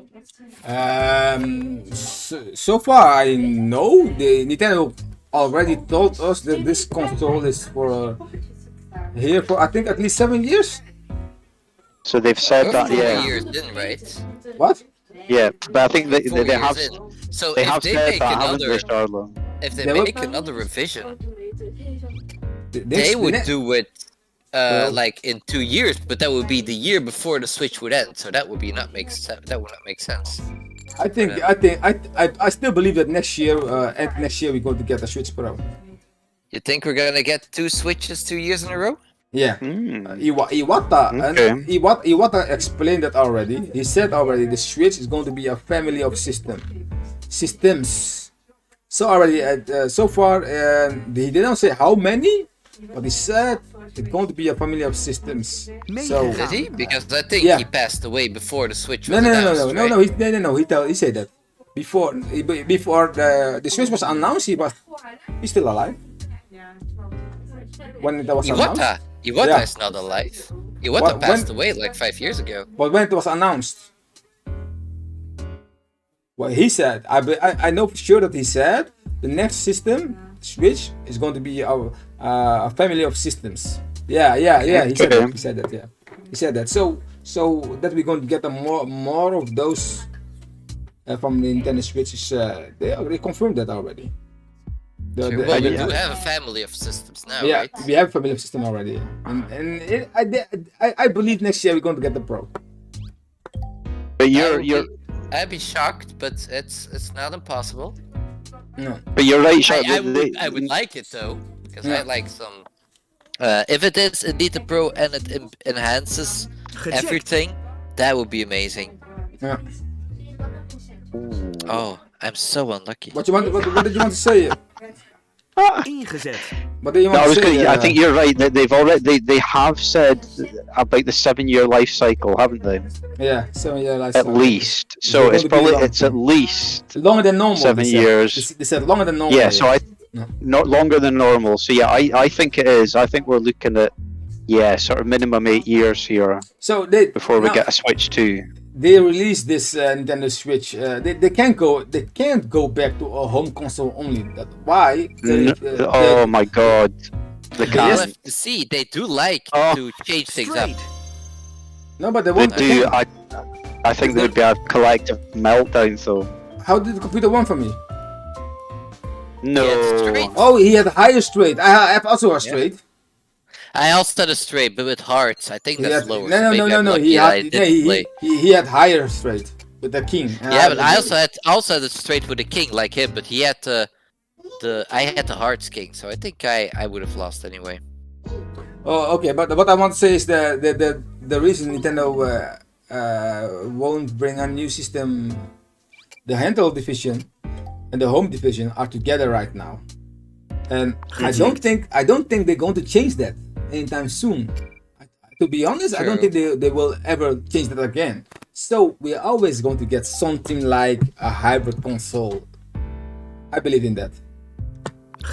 So far I know the Nintendo already told us that this console is for here for I think at least 7 years. So they've said that, 4 yeah, years in, right? What? yeah. But I think 4 they years have in. So they if have they said make that, haven't another, they, Starlo? if they They will- make another revision, they would do it Well- like in 2 years, but that would be the year before the Switch would end. So that would not make sense. That would not make sense. I still believe that next year, we're going to get a Switch Pro. You think we're gonna get 2 Switches 2 years in a row? Yeah. Hmm. Iwata, Okay. and Iwata explained that already. He said already the Switch is going to be a family of systems. So already, so far, he didn't say how many, but he said it's going to be a family of systems. So Did he? Because I think Yeah. he passed away before the Switch no, was no, no, announced, no, no, right? no, he said that before the Switch was announced, he's still alive. When it was announced. Iwata Yeah. is not alive. Iwata passed away like 5 years ago. But when it was announced, what he said, I know for sure that he said the next system, Switch, is going to be a family of systems. Yeah. He said that. He said that. Yeah, he said that. So that we're going to get more of those from the Nintendo Switches. They confirmed that already. Well, we do have a family of systems now, Yeah, right? we have a family of system already, and I believe next year we're going to get the Pro. But I'd be shocked, but it's not impossible. No. but you're right, Shar. I would like it though, because I like some. If it is indeed the Pro and it enhances Gecheckt. everything, that would be amazing. Yeah. Oh, I'm so unlucky. What did you want to say? Ingezet. What do you No, want to say? I think you're right. That they have said about the 7-year life cycle, haven't they? Yeah, 7 year life At cycle. least. It's So going it's to be probably long. it's at least Longer than normal. 7 they said. years. They said longer than normal. Yeah. So No. not longer than normal. So yeah, I think it is. I think we're looking at sort of minimum 8 years here So they before we now, get a Switch 2. they released this Nintendo Switch. They can't go back to a home console only. Why? Oh my God. The We'll can. have to see. They do like Oh. to change things up. Straight. No, but they They won't. do. I think there would be a collective meltdown though. How did the computer want for me? No. Yeah, it's straight. Oh, he had higher straight. I have also a straight. I also had a straight, but with hearts. I think He that's had, lower. no, so no, maybe no, no, I'm no. lucky He that I had, didn't play. he had higher straight with the king. Yeah, but I also had a straight with the king like him, but he had I had the hearts king, so I think I would have lost anyway. Oh, okay. But what I want to say is the reason Nintendo won't bring a new system, the handheld division and the home division are together right now, and I don't think they're going to change that anytime soon. To be honest, I don't True. think they will ever change that again. So we're always going to get something like a hybrid console. I believe in that.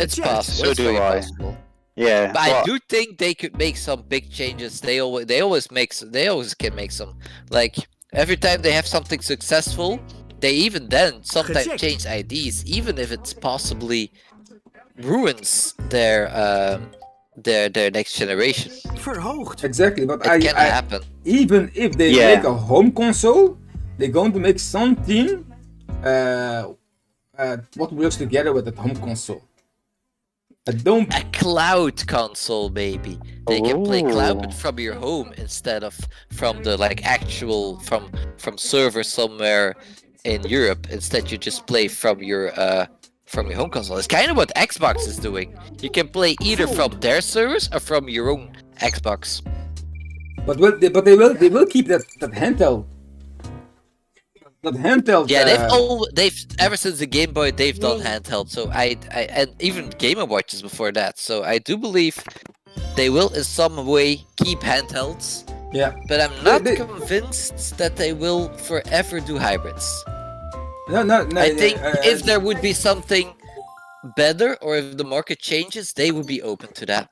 It's Gecheckt. possible. So it's do very I. possible. Yeah. But I well, do think they could make some big changes. They always can make some. Like every time they have something successful, they even then sometimes Gecheckt. change IDs, even if it's possibly ruins their next generation. Verhoogd. Exactly, but It can happen. even if they Yeah. make a home console, they're going to make something what works together with the home console. I don't. A cloud console, maybe. They can play cloud, but Oh. from your home instead of from the actual from server somewhere in Europe. Instead, you just play from your home console. It's kind of what Xbox is doing. You can play either from their servers or from your own Xbox. But they will keep that handheld. That handheld. Yeah, they've ever since the Game Boy they've done handheld. So I and even Game & Watches before that. So I do believe they will in some way keep handhelds. Yeah. But I'm not They- convinced that they will forever do hybrids. No. I think if there would be something better or if the market changes, they would be open to that.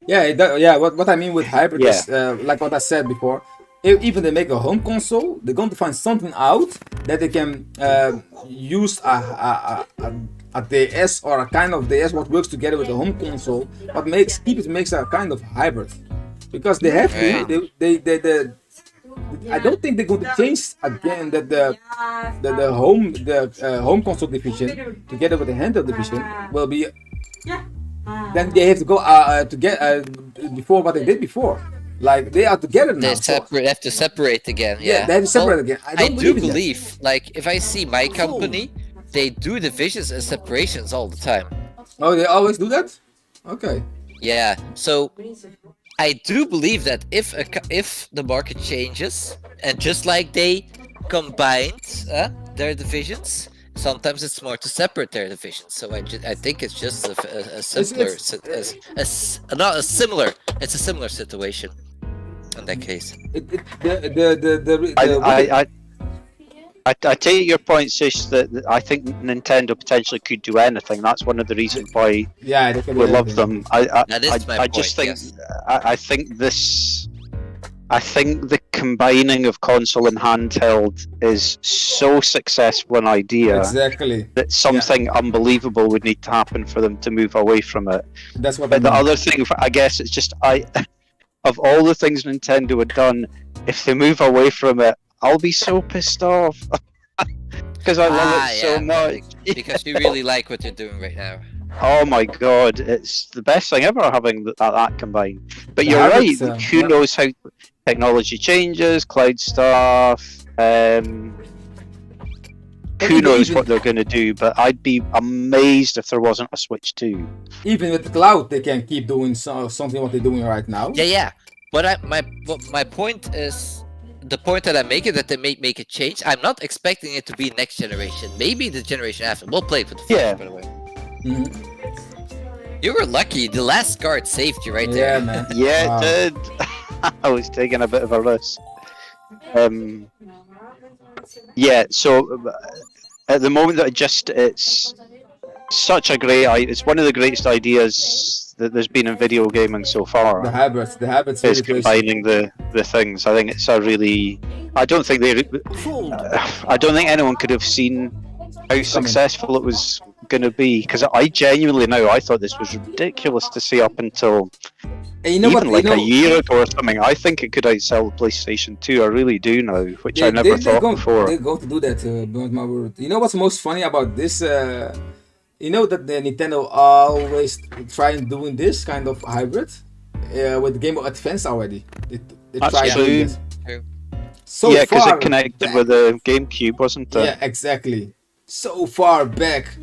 Yeah. What I mean with hybrid is like what I said before. Even they make a home console, they're going to find something out that they can use a DS or a kind of DS what works together with the home console, but makes a kind of hybrid, because they have to. They I don't think they're going to change again that the home console division together with the handheld division will be then they have to go to get before what they did before. Like they are together now. They have to separate again. Yeah, they have to separate again. I don't do believe in that. believe, like, if I see my company, they do divisions and separations all the time. Oh, they always do that? Okay. Yeah, so I do believe that if the market changes, and just like they combined their divisions, sometimes it's smart to separate their divisions. So I think it's just a simpler, not a similar. It's a similar situation in that case. I take your point, Sish, that I think Nintendo potentially could do anything. That's one of the reasons why we love them. I just think I think the combining of console and handheld is so successful an idea that something unbelievable would need to happen for them to move away from it. That's what. But the other thing, I guess, it's just of all the things Nintendo had done, if they move away from it, I'll be so pissed off because I love it so much. Because you really like what you're doing right now. Oh my god, it's the best thing ever having that combined. But you're right. Who knows how technology changes, cloud stuff. Who knows what they're going to do? But I'd be amazed if there wasn't a Switch 2. Even with the cloud, they can keep doing something what they're doing right now. Yeah. But my point is. The point that I make is that they may make a change. I'm not expecting it to be next generation. Maybe the generation after. We'll play it with the flash, by the way. You were lucky. The last card saved you right there. Yeah, man. Yeah, it did. I was taking a bit of a risk. Yeah, so at the moment, it's such a great. It's one of the greatest ideas that there's been in video gaming so far. The hybrids. Is combining the things. I think it's a really. I don't think anyone could have seen how successful it was going to be, because I genuinely I thought this was ridiculous to see up until a year ago or something. I think it could outsell PlayStation 2. I really do now, which I never thought before. They're going to do that, beyond my word. You know what's most funny about this? You know that the Nintendo always trying doing this kind of hybrid with Game Boy Advance already. They tried doing this. So yeah, because it connected back with the GameCube, wasn't it? Yeah, exactly. So far back.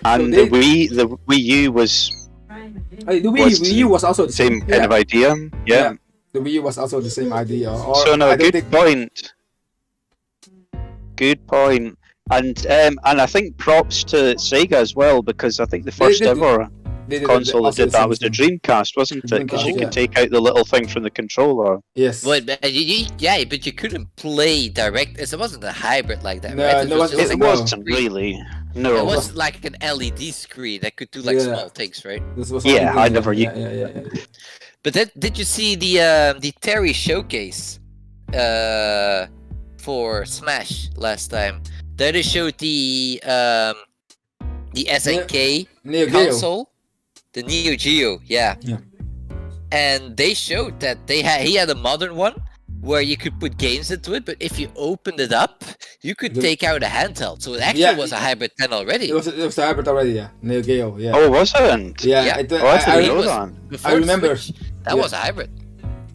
And so the Wii U was. The Wii U was also the same kind of idea. Yeah. The Wii U was also the same idea. Point. Good point. And I think props to Sega as well, because I think the first ever console that did that was the Dreamcast, wasn't it? Because you could take out the little thing from the controller. Yes. But you couldn't play direct. It wasn't a hybrid like that, no, right? It wasn't really. No. It was like an LED screen that could do like small things, right? I never used. Yeah. But did you see the Terry showcase for Smash last time? There they showed the SNK console, the Neo Geo, yeah. And they showed that he had a modern one where you could put games into it, but if you opened it up, you could take out a handheld. So it actually was a hybrid pen already. It was a hybrid already, yeah. Neo Geo, yeah. Oh, was it? Yeah. I remember. That was a hybrid.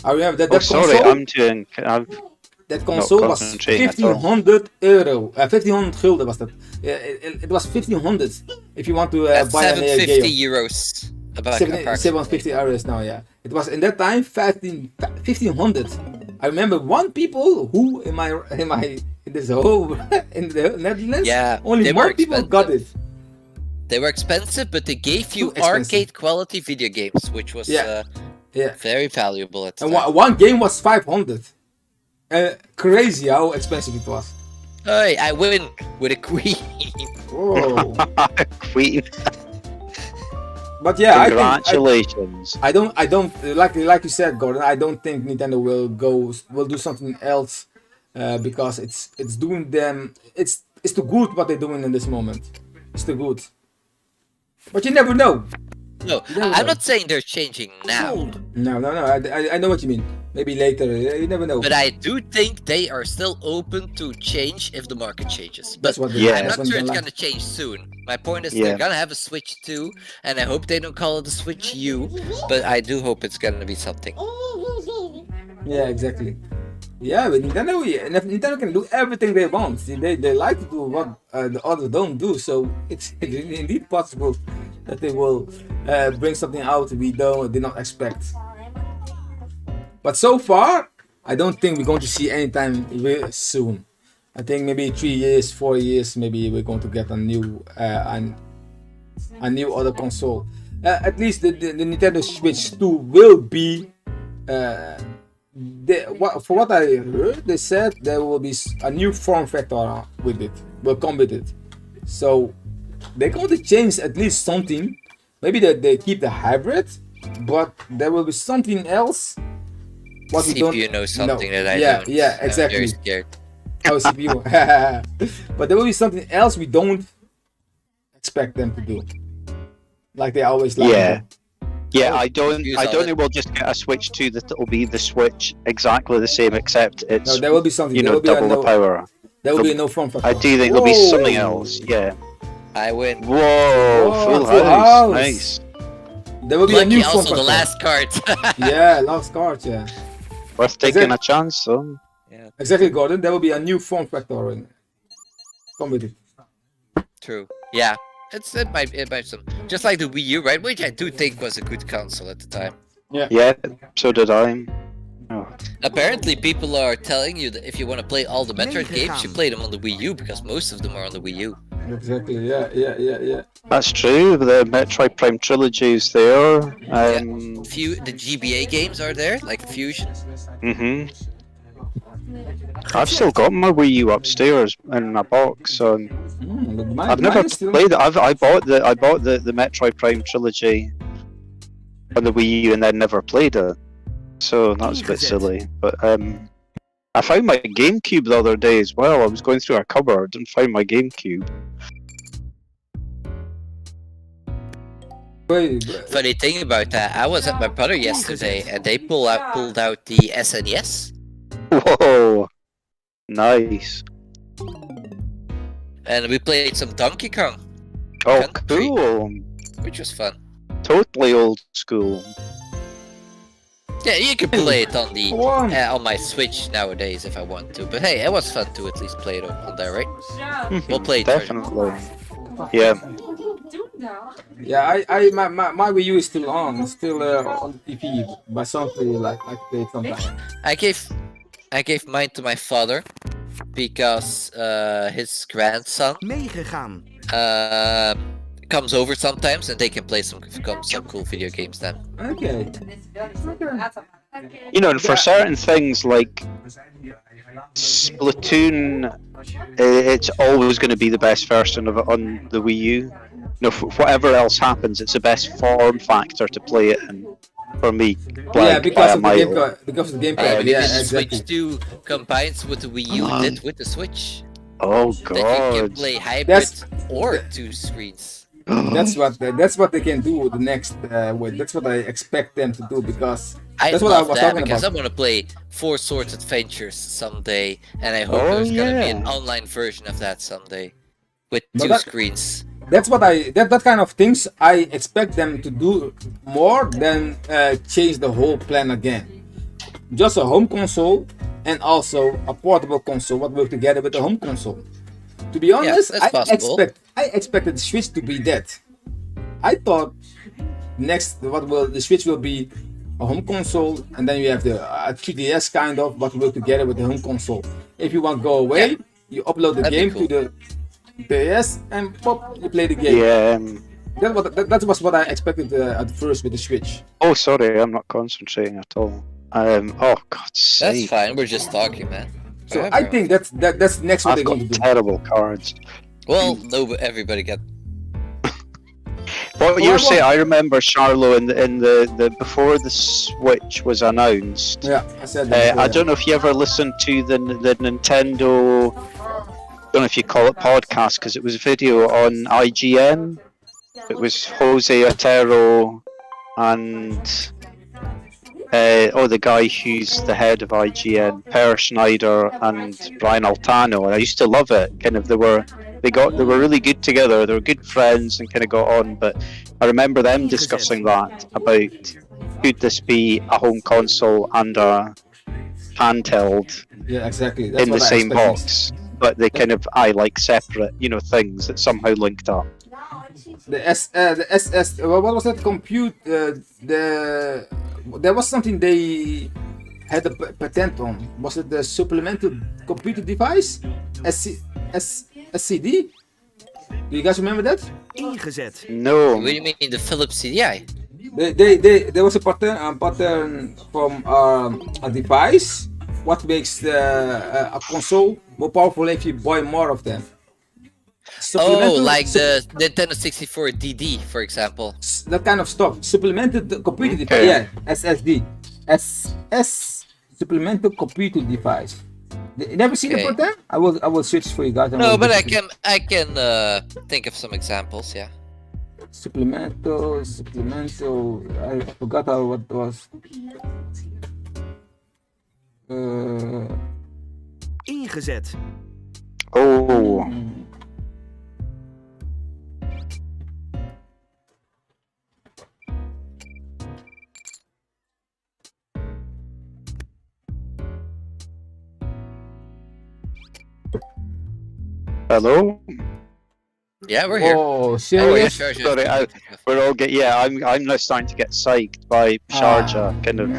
I remember that. Sorry, console, that console was 1500 euro. 1500 gulden was that. It was 1500 if you want to buy a Neo Geo. 750 euros. About 750 euros now, yeah. It was in that time 1500. I remember one people who in this whole in the Netherlands, only one people got it. They were expensive, but they gave you arcade quality video games, which was very valuable at the time. And one game was 500. Crazy how expensive it was. Hey, I win with a queen. Whoa. Queen. But yeah, congratulations. I don't like you said, Gordon. I don't think Nintendo will do something else because it's doing them. It's too good what they're doing in this moment. It's too good. But you never know. No, I'm not saying they're changing now. No. I know what you mean. Maybe later. You never know. But I do think they are still open to change if the market changes. But That's what they, Yeah. I'm that's not what sure they it's like. gonna change soon. My point is Yeah. they're gonna have a Switch 2, and I hope they don't call it the Switch U, but I do hope it's gonna be something. Yeah, exactly. Yeah, but Nintendo can do everything they want. See, they like to do what the others don't do, so it's indeed possible that they will bring something out we did not expect. But so far, I don't think we're going to see anytime real soon. I think maybe 3 years, 4 years, maybe we're going to get a new other console. At least the Nintendo Switch 2 will be. For what I heard, they said there will be a new form factor with it. Will come with it. So they're going to change at least something. Maybe they keep the hybrid, but there will be something else. What we don't CPU knows something that I yeah, don't. Yeah, I'm exactly. very scared. Oh, CPU. But there will be something else we don't expect them to do. Like they always like. Yeah. to do. Yeah, Oh, I don't use all think it. we'll just get a Switch 2 that will be the Switch exactly the same, except it's No, there will be something. you There know will be a double the no. power. There will be a no form factor. I do think there'll be something Whoa. else. Yeah. I win. Whoa, Whoa, full full house. house. Nice. There will be a Lucky new form also factor. the last card. Yeah, last card. Yeah, Worth taking a chance, though. exactly, Gordon. There will be a new form factor in. Come with it. True. Yeah. It might some just like the Wii U, right? Which I do think was a good console at the time. Yeah, so did I. Oh. Apparently, people are telling you that if you want to play all the Metroid Meegegaan. games, you play them on the Wii U because most of them are on the Wii U. Exactly. Yeah. That's true. The Metroid Prime trilogy is there. The GBA games are there, like Fusion. I've still got my Wii U upstairs in a box. So I've never played it. I bought the Metroid Prime trilogy on the Wii U and then never played it. So that's a bit silly. But I found my GameCube the other day as well. I was going through a cupboard and found my GameCube. Funny thing about that, I was at my brother yesterday and they pulled out the SNES. Whoa, nice. And we played some Donkey Kong, Oh, Country. cool. which was fun. Totally old school. Yeah, you can play it on the One. on my Switch nowadays if I want to. But hey, it was fun to at least play it on there, right? We'll play it. Definitely. Yeah. Yeah, my Wii U is still on. It's still on the TV. But something like I play it sometimes. I gave mine to my father because his grandson Meegegaan. comes over sometimes and they can play some cool video games then. Okay. You know, and for certain things like Splatoon, it's always going to be the best version of it on the Wii U. You know, whatever else happens, it's the best form factor to play it in. For me, Yeah, like, because of the my- game, because of the gameplay. But Yeah, the exactly. Switch 2 combines with the Wii U did with the Switch. Oh That you can god. play hybrid That's- or 2 screens. That's what they can do with the next. That's what I expect them to do because I that's what I love was that talking because about. I want to play Four Swords Adventures someday, and I hope Oh, there's gonna be an yeah. online version of that someday with No, 2 that- screens. That's what that kind of things I expect them to do more than change the whole plan again. Just a home console and also a portable console what work together with the home console. To be honest, that's possible. I expected the Switch to be that. I thought the Switch will be a home console and then you have the 3DS kind of what work together with the home console. If you want to go away, Yeah. you upload the That'd be game cool. to the PS and pop, you play the game. Yeah. That was what I expected at first with the Switch. Oh, sorry, I'm not concentrating at all. Oh, God's That's sake. fine. We're just talking, man. So Whatever. I think that's next what I've they're got going to do. terrible cards. Well, no, but everybody got. What Well, you're I saying, I remember Charlo in the before the Switch was announced. Yeah, I said that. I don't know if you ever listened to the Nintendo. Don't know if you call it podcast because it was video on IGN. It was Jose Otero and the guy who's the head of IGN, Per Schneider and Brian Altano, and I used to love it. Kind of, they were really good together. They were good friends and kind of got on. But I remember them discussing that about could this be a home console and a handheld Yeah, exactly. That's in the what I same expected. box, but they kind of like separate, things that somehow linked up. The SS, what was that? Compute. There was something they had a patent on. Was it the supplemental computer device? SCD? Do you guys remember that? Ingezet. No. What do you mean the Philips CDI? There was a pattern from a device. What makes a console more powerful if you buy more of them? Oh, like the Nintendo 64 DD, for example. That kind of stuff. Supplemented computer device. Okay. Yeah, SSD. Supplemental computer device. You never seen the Okay. pattern? I will search for you guys. No, but I can think of some examples. Yeah. Supplemental. I forgot what it was. Ingezet. Oh. Hello. Yeah, we're here. Oh, Oh, yeah, serious? sure. Sorry, we're all I'm now starting to get psyched by Sharjah, kind of,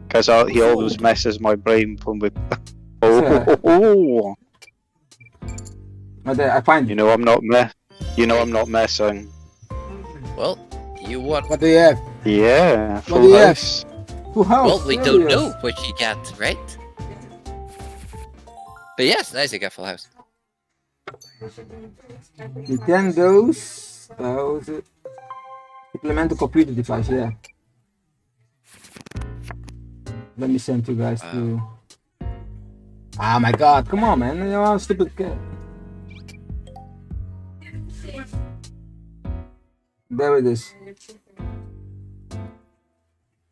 because he always messes my brain when we. Oh. But I find. I'm not I'm not messing. Well, you won. What do you have? Yeah, What do full you have? house. Full house. Well, we don't know what you got, right? But yes, nice, you got full house. Nintendo's. How is it? Supplemental computer device. Yeah. Let me send you guys to. Ah, my God! Come on, man! You're a stupid kid. There it is.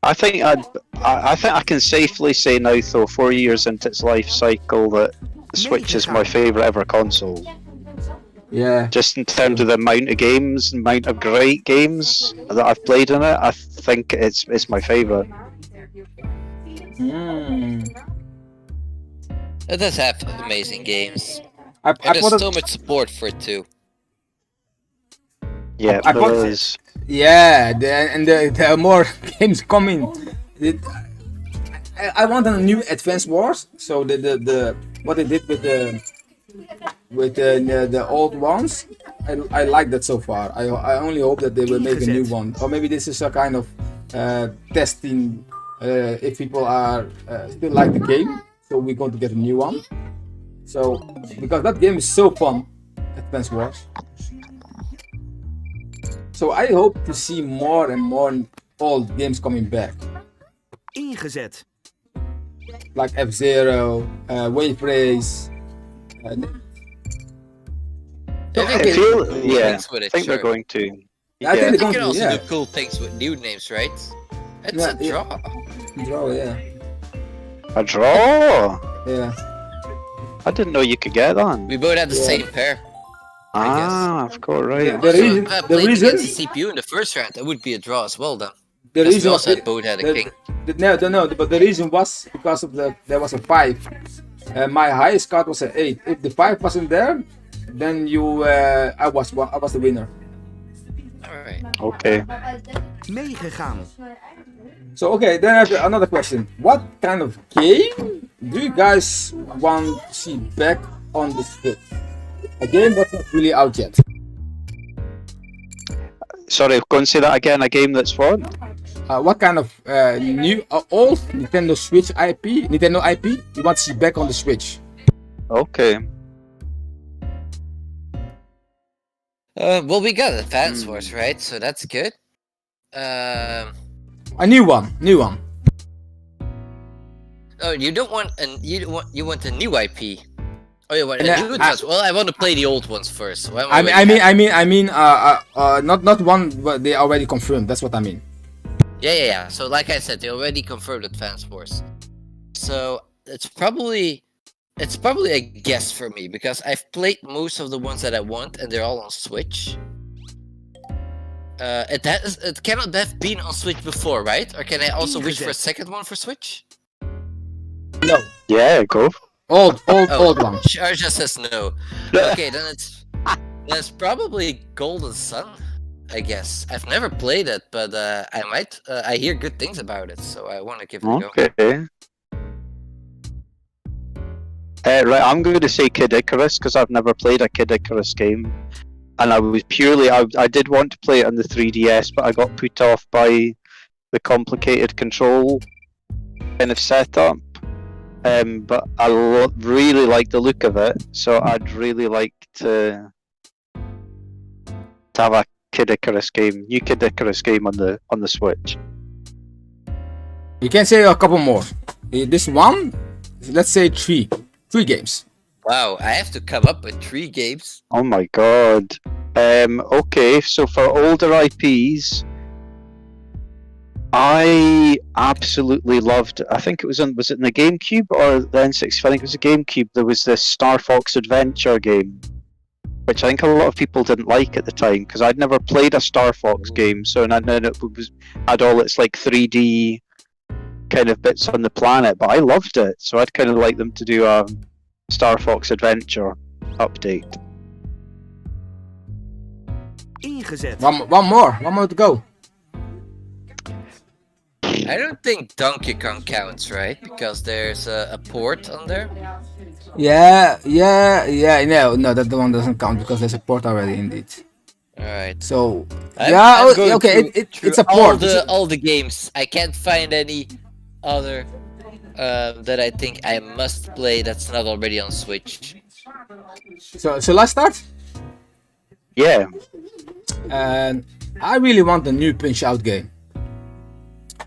I think I can safely say now, though, 4 years into its life cycle, that the Switch is my favorite ever console. Yeah. Just in terms of the amount of games, amount of great games that I've played in it, I think it's my favorite. It does have amazing games. I And there's bought so it. much support for it too. Yeah, I bought there it. is. Yeah, there are more games coming. I want a new Advance Wars. So the what they did with the old ones, I like that so far. I only hope that they will make a new one, or maybe this is a kind of testing if people are still like the game. So we're going to get a new one. So because that game is so fun, Advance Wars. So I hope to see more and more old games coming back, Ingezet. like F-Zero, Wave Race. I think they're going to. Yeah, I think You they're can going to. also Yeah, do cool things with new names, right? It's Yeah, a draw. draw. Yeah, A draw. yeah. I didn't know you could get that. We both had the Yeah. same pair. Ah, of course, right. The reason- if I the played reason- against the CPU in the first round, it would be a draw as well then. The Because we reason also was had both had a king. no, but the reason was because of there was a 5. My highest card was an 8. If the 5 wasn't there, then I was the winner. Alright. Okay. Meegegaan. So okay, then I have another question. What kind of game do you guys want to see back on the Switch? A game that's not really out yet. Sorry, go and say that again. A game that's what? What kind of new old Nintendo Switch Nintendo IP you want to see back on the Switch? Okay. Well, we got Advance Wars, right? So that's good. A new one. Oh, you don't want you want a new IP. Oh, you want a No, new Advance. Well, I want to play the old ones first. So I mean, not one, but they already confirmed. That's what I mean. Yeah. So like I said, they already confirmed Advance Wars. So it's probably a guess for me because I've played most of the ones that I want, and they're all on Switch. It cannot have been on Switch before, right? Or can I also wish for a second one for Switch? No. Yeah, go. Old one. Sharjah says no. Okay, then it's probably Golden Sun, I guess. I've never played it, but I might. I hear good things about it, so I want to give it a go. Okay. Right, I'm going to say Kid Icarus because I've never played a Kid Icarus game, and I did want to play it on the 3DS, but I got put off by the complicated control kind of setup. But I really like the look of it, so I'd really like to have a Kid Icarus game, new Kid Icarus game on the Switch. You can say a couple more. This one, let's say 3 games. Wow, I have to come up with 3 games. Oh my god. Okay, so for older IPs, I absolutely loved. I think it was it in the GameCube or the N64? I think it was the GameCube. There was this Star Fox Adventure game, which I think a lot of people didn't like at the time because I'd never played a Star Fox game. So and then it had all its like 3D kind of bits on the planet, but I loved it. So I'd kind of like them to do a Star Fox Adventure update. Ingezet. One more to go. I don't think Donkey Kong counts, right? Because there's a port on there. Yeah. No, that one doesn't count because there's a port already, indeed. Alright. So I'm going okay, through it's a port. All the games. I can't find any other that I think I must play that's not already on Switch. So let's start. Yeah. And I really want the new Punch Out game.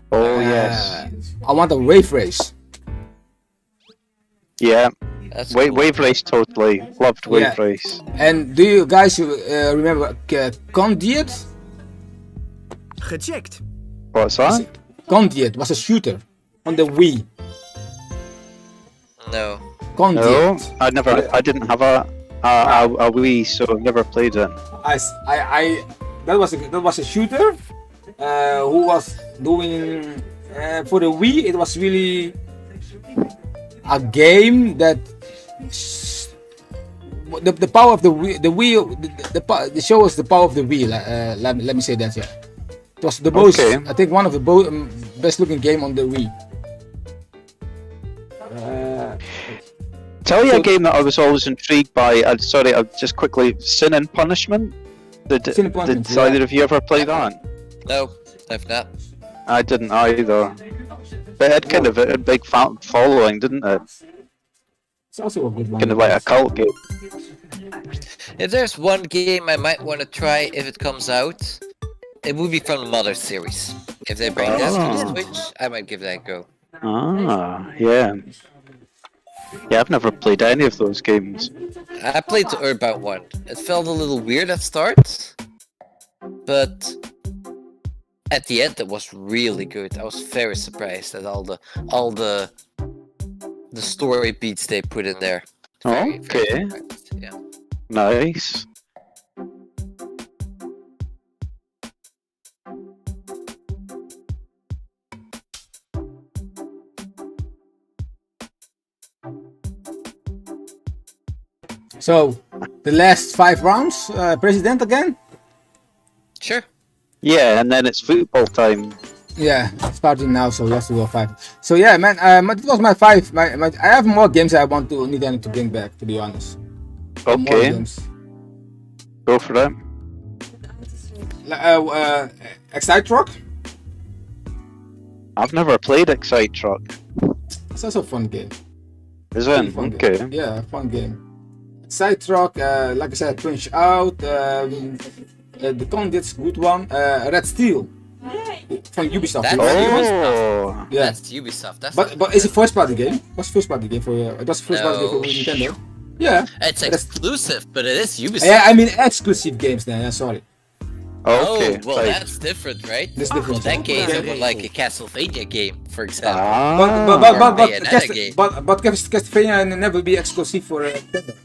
Oh yes. I want a wave race. Yeah. That's cool. Wave Race totally loved Wave Yeah. Race. And do you guys remember Condiet? Gecheckt. What's that? Condiet was a shooter on the Wii. No. Condiet. No, I didn't have a Wii, so I've never played it. That was a shooter who was doing for the Wii. It was really a game that the power of the Wii, the show us the power of the Wii. Let me say that. Yeah, it was the most. Okay. I think one of the best looking game on the Wii. Tell you a game that I was always intrigued by. Sorry, just quickly. Sin and Punishment. Sin and Punishment, Did yeah. either of you ever play that? No, I've not. I didn't either. But it had kind of a big following, didn't it? It's also a good one. Kind of like a cult game. If there's one game I might want to try if it comes out, it would be from the Mother series. If they bring that to the Switch, I might give that a go. Ah, yeah. Yeah, I've never played any of those games. I played the Earthbound one. It felt a little weird at start, but at the end it was really good. I was very surprised at all the story beats they put in there. Very Okay. surprised, yeah. Nice. So the last 5 rounds, President again. Sure. Yeah, and then it's football time. Yeah, starting now, so let's do a 5. So yeah, man, it was my 5. I have more games I need to bring back, to be honest. More Okay, games. go for it. Excite Truck. I've never played Excite Truck. It's also a fun game. Is Really it? fun Okay. game. Yeah, fun game. Excite Truck, like I said, Punch Out. The Condit's good one. Red Steel from Ubisoft. That's Oh, Yeah. That's Ubisoft. That's But it's a first party game. What's first party game for? It was first party game for No. Nintendo. Yeah. it's exclusive, but it is Ubisoft. Yeah, I mean exclusive games then. Yeah, sorry. Okay, well, right. that's different, right? This Well, different. that game Okay. is more like a Castlevania game, for example. But Castlevania never be exclusive for Nintendo.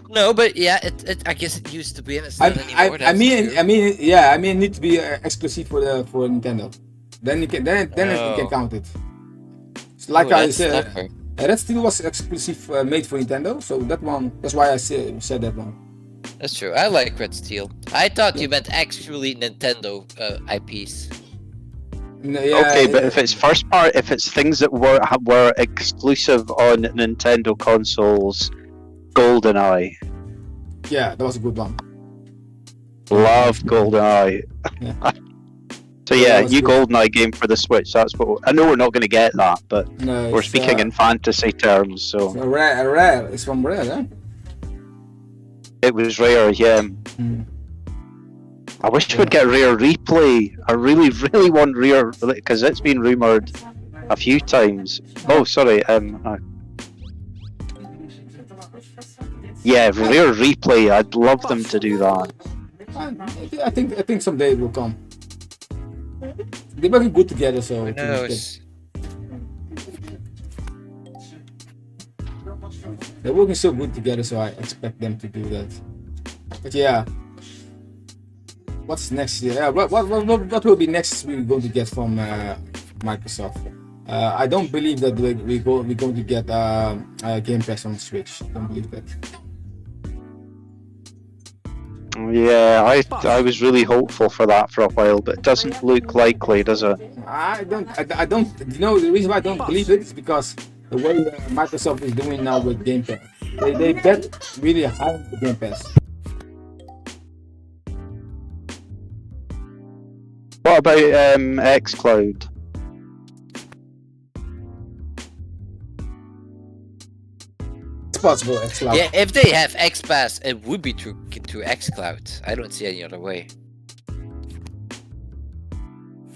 No, but yeah, I guess it used to be, and it's not anymore. I mean, it need to be exclusive for Nintendo. Then it can count it. It's like I said, Red Steel was exclusive made for Nintendo, so that's why I said that one. That's true. I like Red Steel. I thought you meant actually Nintendo IPs. Okay, but if it's first part, if it's things that were exclusive on Nintendo consoles, GoldenEye. Yeah, that was a good one. Love GoldenEye. Yeah. So yeah, new GoldenEye game for the Switch. That's what I know. We're not going to get that, but No, we're speaking in fantasy terms. So Rare. It's from Rare, huh? it was Rare, yeah. I wish we'd get Rare Replay. I really, really want Rare because it's been rumored a few times. Oh, sorry. Yeah, Rare Replay. I'd love them to do that. I think someday it will come. They're working good together, so. Who knows? They're working so good together, so I expect them to do that. But yeah, what's next year? What will be next? We're going to get from Microsoft. I don't believe that we're going to get Game Pass on Switch. I don't believe that. Yeah, I was really hopeful for that for a while, but it doesn't look likely, does it? I don't. You know, the reason why I don't believe it is because the way Microsoft is doing now with Game Pass, they bet really high on the Game Pass. What about xCloud? It's possible, xCloud. Yeah, if they have X-Pass, it would be through xCloud. I don't see any other way.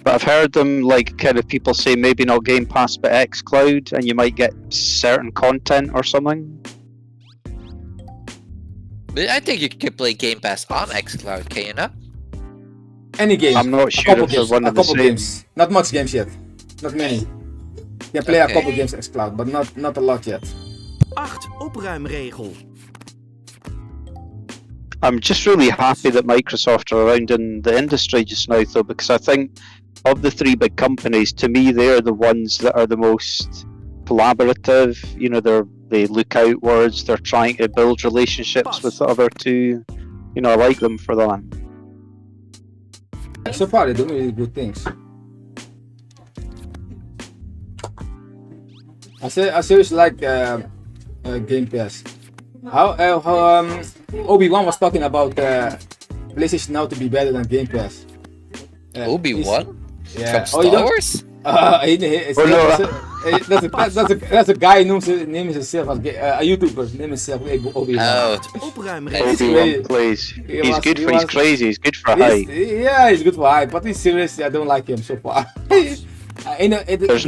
But I've heard them like kind of people say maybe not Game Pass but xCloud, and you might get certain content or something. But I think you can play Game Pass on xCloud, can you not? Any game. I'm not sure if they're one a of the couple same. games. Not much games yet. Not many. You can play a couple games xCloud, but not a lot yet. 8 opruimregel. I'm just really happy that Microsoft are around in the industry just now, though, because I think of the three big companies, to me, they're the ones that are the most collaborative. You know, they look outwards. They're trying to build relationships with the other two. You know, I like them for that. So far, they're doing really good things. I seriously like Game Pass. How Obi-Wan was talking about PlayStation Now to be better than Game Pass. Obi-Wan? Yeah. From Star Wars? That's a guy who names himself as a YouTuber. Name himself Obi-Wan. Oh, Opruimregel. Obi-Wan plays. He's good for. He's crazy. He's good for hype. Yeah, he's good for hype, but he's seriously, I don't like him so far. There's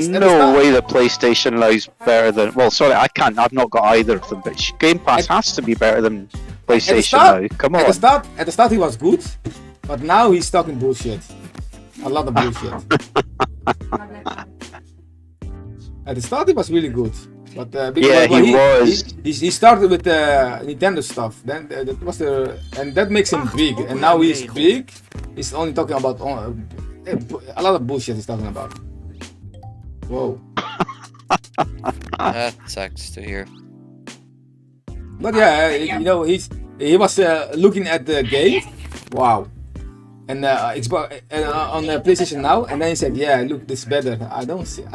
no way that PlayStation Now is better than. Well, sorry, I can't. I've not got either of them. But Game Pass has to be better than PlayStation Now. Come on. At the start, he was good, but now he's talking bullshit. A lot of bullshit. At the start, he was really good, but he started with Nintendo stuff. Then that was and that makes him big. And now he's big. He's only talking about a lot of bullshit. He's talking about. Whoa. that sucks to hear. But yeah, you know, he was looking at the game. Wow. And Xbox on PlayStation Now, and then he said, "Yeah, look, this is better." I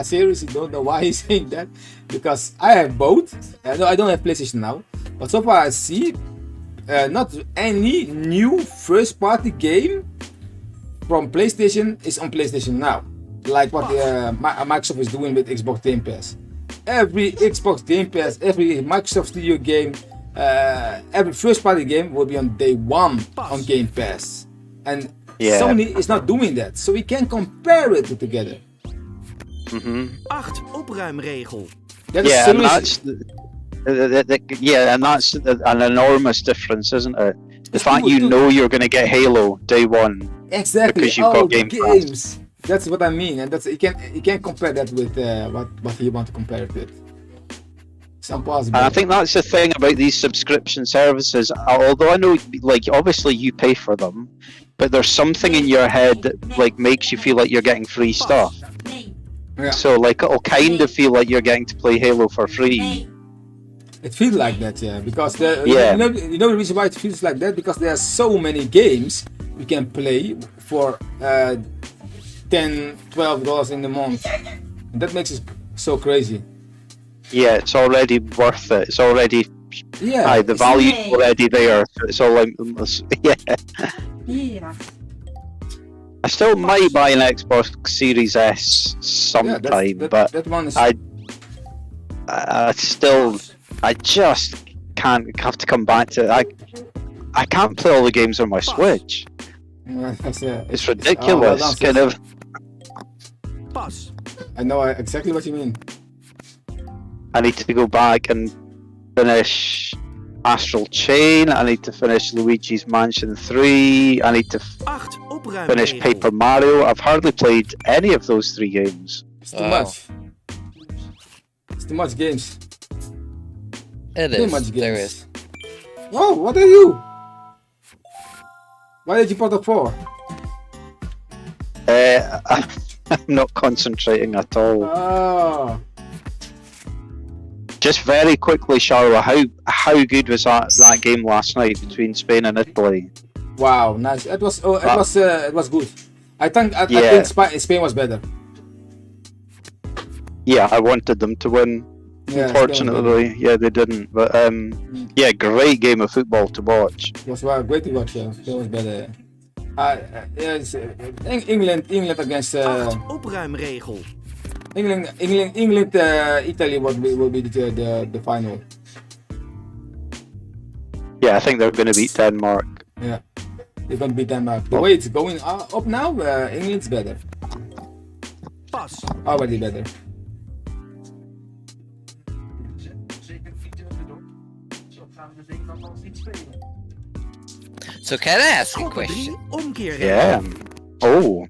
seriously don't know why he's saying that, because I have both. I don't have PlayStation Now, but so far I see not any new first-party game from PlayStation is on PlayStation Now, like what Microsoft is doing with Xbox Game Pass. Every Xbox Game Pass, every Microsoft Studio game, every first-party game will be on day one on Game Pass, and Sony is not doing that, so we can compare it together. 8 opruimregel. That is and that's an enormous difference, isn't it? The fact you know you're going to get Halo day one. Exactly. Because you've got Game Pass. That's what I mean, and that's you can't compare that with what you want to compare it with. It's impossible. And I think that's the thing about these subscription services. Although I know, like, obviously you pay for them, but there's something in your head that like makes you feel like you're getting free stuff. Yeah. So like it'll kind of feel like you're getting to play Halo for free. It feels like that, yeah, because Yeah. you know the reason why it feels like that, because there are so many games you can play for $10-12 in the month. And that makes it so crazy. Yeah, it's already worth it. It's already Yeah. the value's already there. So it's all like yeah. I still might buy an Xbox Series S sometime, but that one is. I just can't have to come back to it. I can't play all the games on my Switch. It's ridiculous. Kind of. Pas. I know exactly what you mean. I need to go back and finish Astral Chain. I need to finish Luigi's Mansion 3. I need to 8 opruimregel. finish Paper Mario. I've hardly played any of those 3 games. It's too much. It's too much games. It Too is. much There games. is. Oh, what are you? Why did you put a 4? I'm not concentrating at all. Oh. Just very quickly, Charlotte, how good was that game last night between Spain and Italy? Wow, nice. It was good. I think Spain was better. Yeah, I wanted them to win. Yeah, Unfortunately, yeah, they didn't. But yeah, great game of football to watch. It was great to watch. Yeah, Spain was better. Yes, England against 8 opruimregel. England, Italy will be the final. Yeah, I think they're going to beat Denmark. Yeah, they're gonna beat Denmark. The way it's going up now, England's better. Pas. Already better. So can I ask a Koppen 3 question? omkeerregel. Yeah. Oh.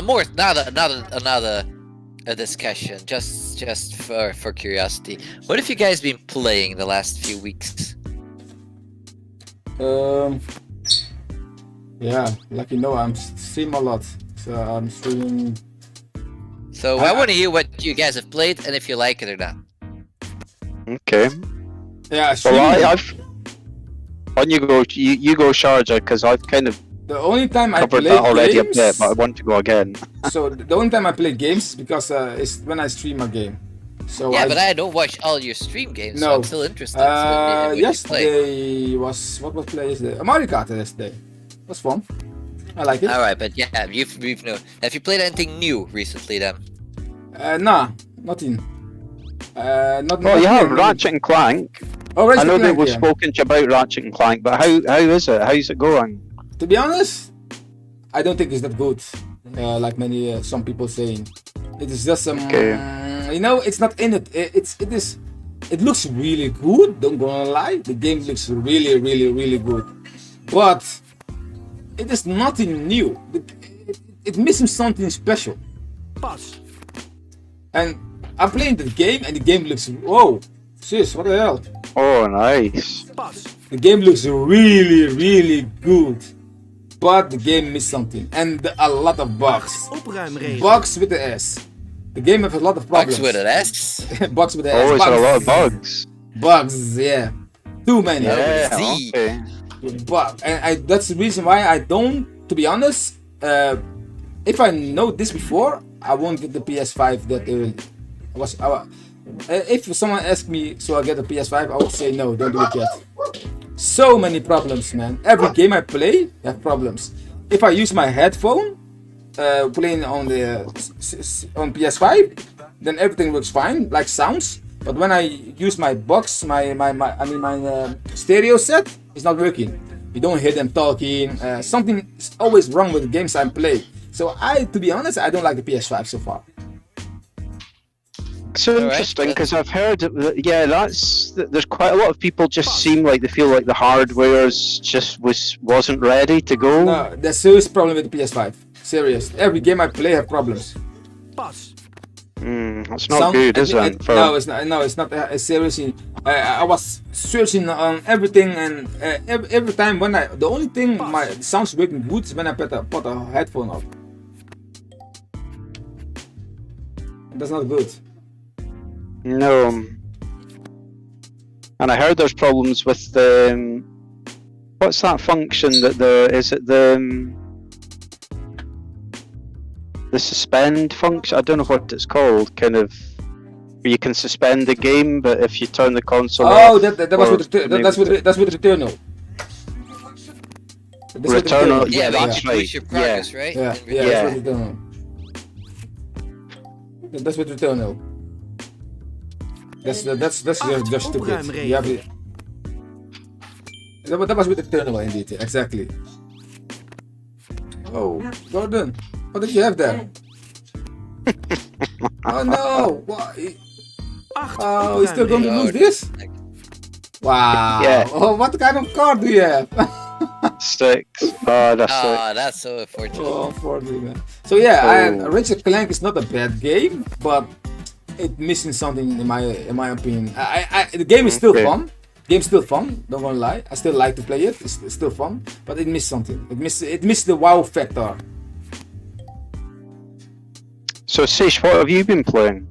More another discussion, just for curiosity. What have you guys been playing the last few weeks? Yeah, like you know, I'm stream a lot, so I'm streaming. So I want to hear what you guys have played and if you like it or not. Okay. Yeah, Well, I've. On you go, you go, Sharjah, because I've kind of the only time I covered play that already games, a bit, but I want to go again. so the only time I play games is because it's when I stream a game. So Yeah, but I don't watch all your stream games, so No. I'm still interested. in what you play. Yesterday what was play yesterday? Mario Kart yesterday. Was fun. I like it. All right, but yeah, we've known. Have you played anything new recently then? Nah, nothing. Not. Oh yeah, Ratchet and Clank. Oh, I know that Clank, we've yeah. spoken to you about Ratchet and Clank, but how is it? How's it going? To be honest, I don't think it's that good. Like many some people saying, it is just you know, it's not in it. It looks really good. Don't gonna lie, the game looks really good, but it is nothing new. It missing something special. Pas. And I'm playing the game, and the game looks whoa, sis, what the hell? Oh, nice. Pas. The game looks really good, but the game missed something, and a lot of bugs. Opruimregel. Bugs with the S. The game has a lot of problems. Bugs with an S? Bugs with the S. Oh, it's bugs. a lot of bugs. Bugs, yeah. Too many. Yeah, Z. okay. But and that's the reason why I don't. To be honest, if I know this before, I won't get the PS5 that early. If someone asked me, so I get a PS5, I would say no, don't do it yet. So many problems, man. Every game I play, I have problems. If I use my headphone, playing on the on PS5, then everything works fine, like sounds. But when I use my box, my stereo set, it's not working. You don't hear them talking. Something is always wrong with the games I play. So to be honest, I don't like the PS5 so far. So Alright, interesting because I've heard, yeah, there's quite a lot of people just seem like they feel like the hardware's just wasn't ready to go. No, there's serious problem with the PS5. Serious. Every game I play have problems. Pas. That's not good, is it? No, it's not. No, it's not. Seriously, I was searching on everything, and every time when the only thing my sounds working good is when I put a headphone up. That's not good. No. And I heard there's problems with the what's that function that is it the suspend function? I don't know what it's called. Kind of where you can suspend the game, but if you turn the console Oh, off, that was with Returnal. Returnal, yeah, Yeah, that's you right. push your progress, right? Yeah, And yeah, that's with Returnal. That's with Returnal. That's just stupid. Opruimregel. You have it. That was with Returnal indeed, exactly. Oh, Gordon, what did you have there? Oh no! What? Oh, he's still going to lose this? Wow! Yeah. Oh, what kind of car do you have? Sticks. Oh, that's Ah, that's so unfortunate. Oh, unfortunately, man. So yeah, Ratchet Clank is not a bad game, but it's missing something in my opinion. The game is still Okay. fun. Game's still fun. Don't wanna lie. I still like to play it. It's still fun, but it missed something. It missed the wow factor. So, Sish, what have you been playing?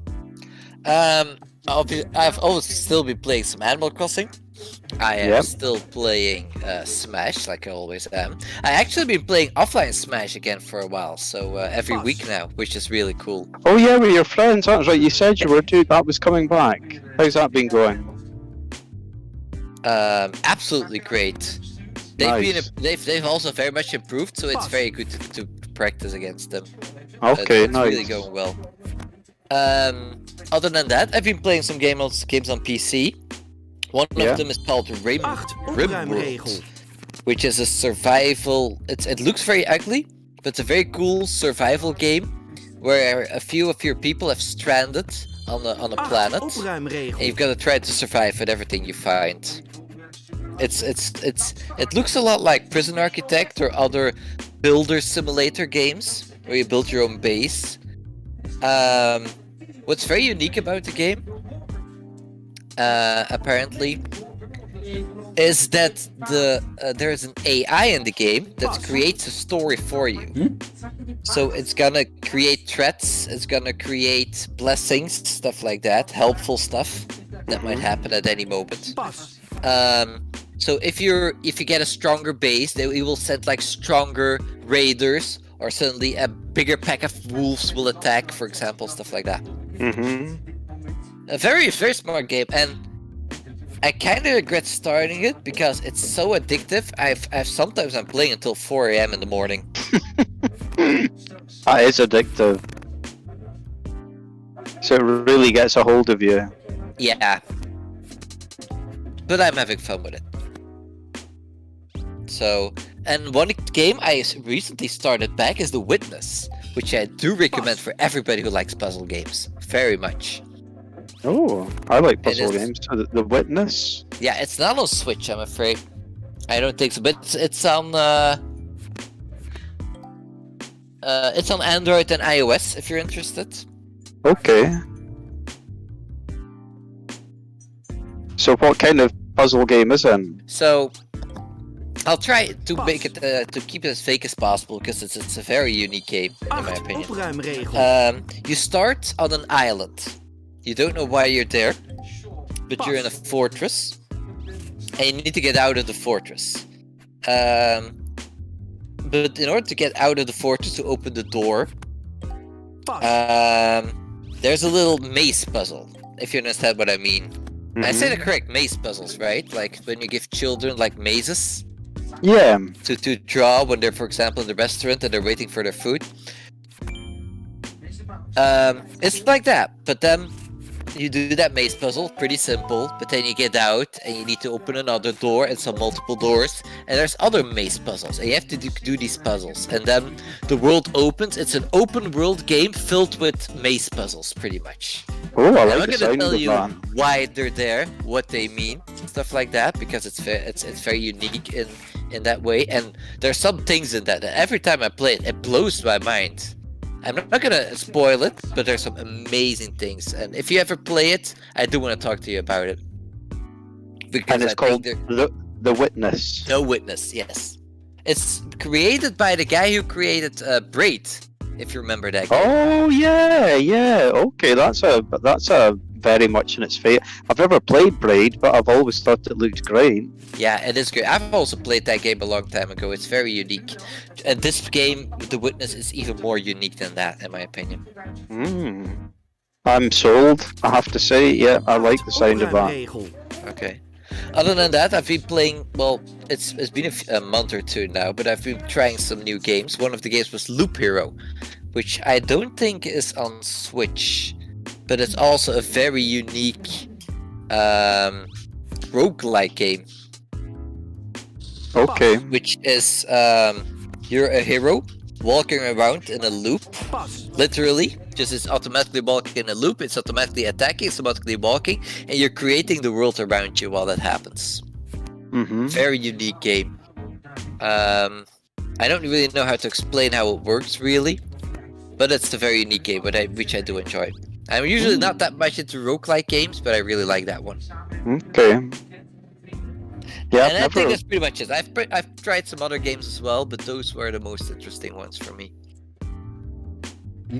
I've always still been playing some Animal Crossing. I am Yep. still playing Smash, like I always am. I actually been playing offline Smash again for a while, so every week now, which is really cool. Oh yeah, with your friends. That's right. You said you were too. That was coming back. How's that been going? Absolutely great. Nice. They've also very much improved, so it's very good to practice against them. Okay, it's nice. really going well. Other than that, I've been playing some games on PC. One Yeah. of them is called 8. Rimworld, Opruimregel. which is a survival. It looks very ugly, but it's a very cool survival game where a few of your people have stranded on a 8. planet. And Opruimregel. you've got to try to survive with everything you find. It looks a lot like Prison Architect or other builder simulator games where you build your own base. What's very unique about the game, apparently, is that there's an AI in the game that creates a story for you. So it's gonna create threats, it's gonna create blessings, stuff like that, helpful stuff that might happen at any moment. Pas. So if you get a stronger base, it will send like stronger raiders, or suddenly a bigger pack of wolves will attack, for example, stuff like that. Mm-hmm. A very, very smart game, and I kind of regret starting it because it's so addictive. Sometimes I'm playing until 4 a.m. in the morning. That is addictive. So it really gets a hold of you. Yeah, but I'm having fun with it. So, and one game I recently started back is The Witness, which I do recommend for everybody who likes puzzle games very much. Oh, I like puzzle is. games. So the Witness. Yeah, it's not on Switch, I'm afraid. I don't think so, but it's on Android and iOS if you're interested. Okay. So what kind of puzzle game is it? So I'll try to make it to keep it as fake as possible because it's a very unique game in my 8. opinion. Opruimregel. You start on an island. You don't know why you're there, but you're in a fortress, and you need to get out of the fortress. But in order to get out of the fortress to open the door, there's a little maze puzzle. If you understand what I mean. I say the correct maze puzzles, right? Like when you give children like mazes Yeah. to draw when they're, for example, in the restaurant and they're waiting for their food. It's like that, but then you do that maze puzzle, pretty simple, but then you get out and you need to open another door and some multiple doors, and there's other maze puzzles, and you have to do these puzzles, and then the world opens. It's an open world game filled with maze puzzles, pretty much. Oh, I I'm like not the gonna sound tell of you that. why they're there, what they mean, stuff like that, because it's very unique in that way, and there's some things in that every time I play it, it blows my mind. I'm not gonna spoil it, but there's some amazing things, and if you ever play it, I do want to talk to you about it. Because And it's I called think the Witness. No Witness, yes. It's created by the guy who created Braid, if you remember that game. Oh yeah. Okay, that's a very much in its fate. I've never played Braid, but I've always thought it looked great. Yeah, it is great. I've also played that game a long time ago. It's very unique. And this game, The Witness, is even more unique than that, in my opinion. I'm sold. I have to say, yeah, I like the sound of that. Opruimregel. Okay. Other than that, I've been playing, well, it's been a month or two now, but I've been trying some new games. One of the games was Loop Hero, which I don't think is on Switch, but it's also a very unique roguelike game, Okay. which is you're a hero walking around in a loop, Pas. literally. Just it's automatically walking in a loop, it's automatically attacking, it's automatically walking, and you're creating the world around you while that happens. Mm-hmm. Very unique game. I don't really know how to explain how it works, really, but it's a very unique game, which I do enjoy. I'm usually not that much into roguelike games, but I really like that one. Okay. Yeah, And I I've think never. that's pretty much it. I've tried some other games as well, but those were the most interesting ones for me.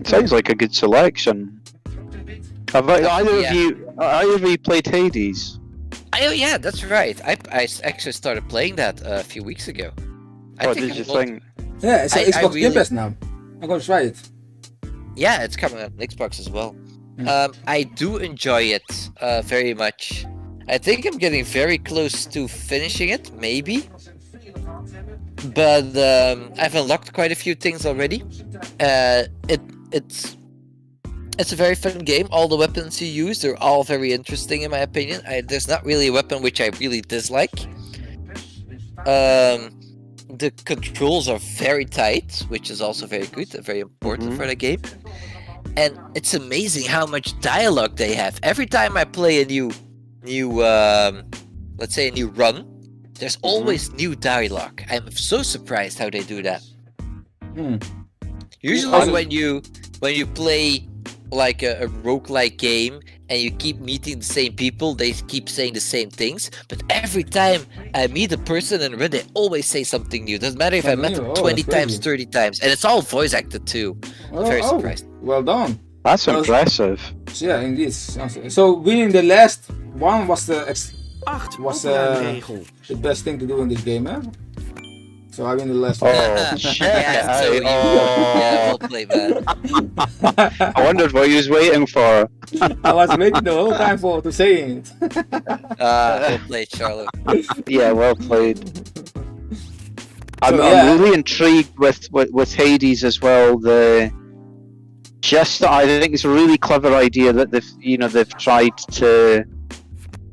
Sounds like a good selection. Have either of you played Hades? Oh yeah, that's right. I actually started playing that a few weeks ago. What did you think? Yeah, it's I Xbox Game really- Pass now. I'm gonna try it. Yeah, it's coming on Xbox as well. Yeah. I do enjoy it very much. I think I'm getting very close to finishing it, maybe. But I've unlocked quite a few things already. It's a very fun game. All the weapons you use, they're all very interesting in my opinion. There's not really a weapon which I really dislike. The controls are very tight, which is also very good and very important for the game. And it's amazing how much dialogue they have. Every time I play a new let's say a new run, there's always new dialogue. I'm so surprised how they do that. Usually Also- when you play like a roguelike game and you keep meeting the same people, they keep saying the same things. But every time I meet a person in Red, they always say something new. Doesn't matter if I met them 20 that's times, crazy. 30 times. And it's all voice acted too. Very surprised. Well done. That's Well, impressive. So, yeah, indeed. So winning the last one was the 8. Was, Opruimregel. the best thing to do in this game, huh? So I win the last one. Oh, shit. Yeah, so yeah, well played, man. I wondered what you was waiting for. I was waiting the whole time to say it. Well played, Charlotte. Yeah, well played. I'm yeah. really intrigued with Hades as well. I think it's a really clever idea that they've tried to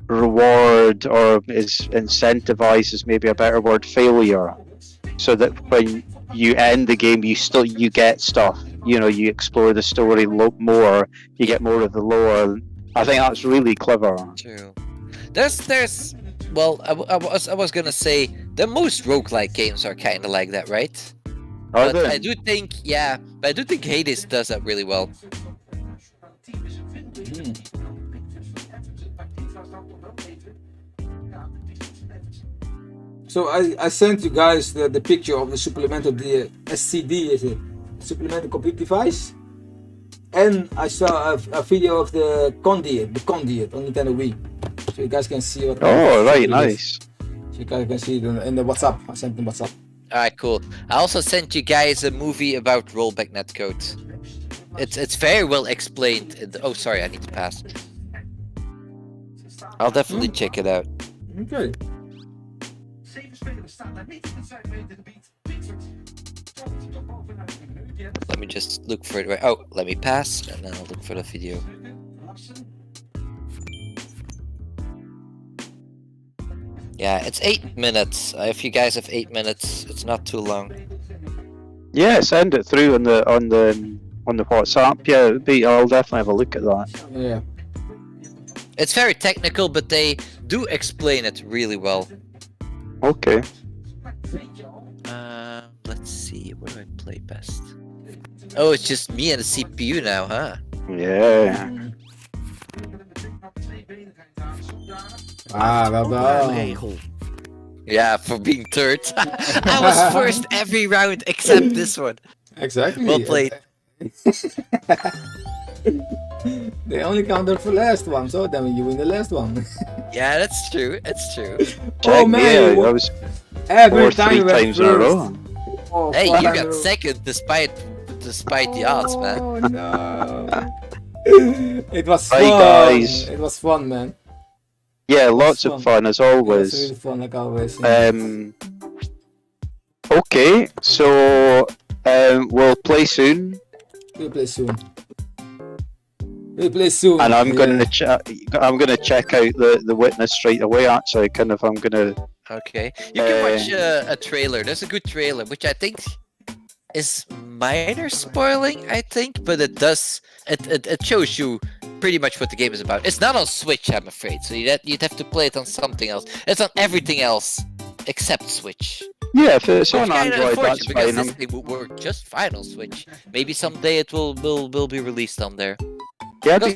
reward or incentivize is maybe a better word, failure, so that when you end the game you get stuff. You explore the story more, you get more of the lore. I think that's really clever. True. There's well, I was gonna say that most roguelike games are kind of like that, right? Are But they? I do think Hades does that really well. So I sent you guys the picture of the supplement of the SCD, is it? Supplemental complete device. And I saw a video of the conduit on Nintendo Wii. So you guys can see what. Oh, right, it is. nice. So you guys can see it in the WhatsApp. I sent them WhatsApp. Alright, cool. I also sent you guys a movie about rollback netcode. It's very well explained. Oh, sorry, I need to pass. I'll definitely check it out. Okay. Let me just look for it. Oh, let me pass, and then I'll look for the video. Yeah, it's 8 minutes. If you guys have 8 minutes, it's not too long. Yeah, send it through on the WhatsApp. Yeah, I'll definitely have a look at that. Yeah. It's very technical, but they do explain it really well. Okay. Let's see, where do I play best? Oh, it's just me and the CPU now, huh? Yeah. Wel dan. Regel. Yeah, for being third. I was first every round except this one. Exactly. Well played. They only counted for last one, so then you win the last one. Yeah, that's true. It's true. Oh man, yeah, you I was every 3 time you went times in a first. row. Oh, Hey, fuck. you got second despite the odds, man. Oh no. It was Bye, fun. guys. It was fun, man. Yeah, lots fun. of fun as It was always. really fun, like always. Yeah. Okay, so we'll play soon, We'll play soon. We'll play soon. and I'm yeah. gonna check out the witness straight away. Actually, I'm gonna. Okay. You can watch a trailer. There's a good trailer, which I think is minor spoiling, I think, but it shows you pretty much what the game is about. It's not on Switch, I'm afraid, so you'd have to play it on something else. It's on everything else except Switch. Yeah, if it's Which on kinda Android, unfortunate, that's because fine. this thing would work just fine on Switch. Maybe someday it will be released on there. Yeah, Because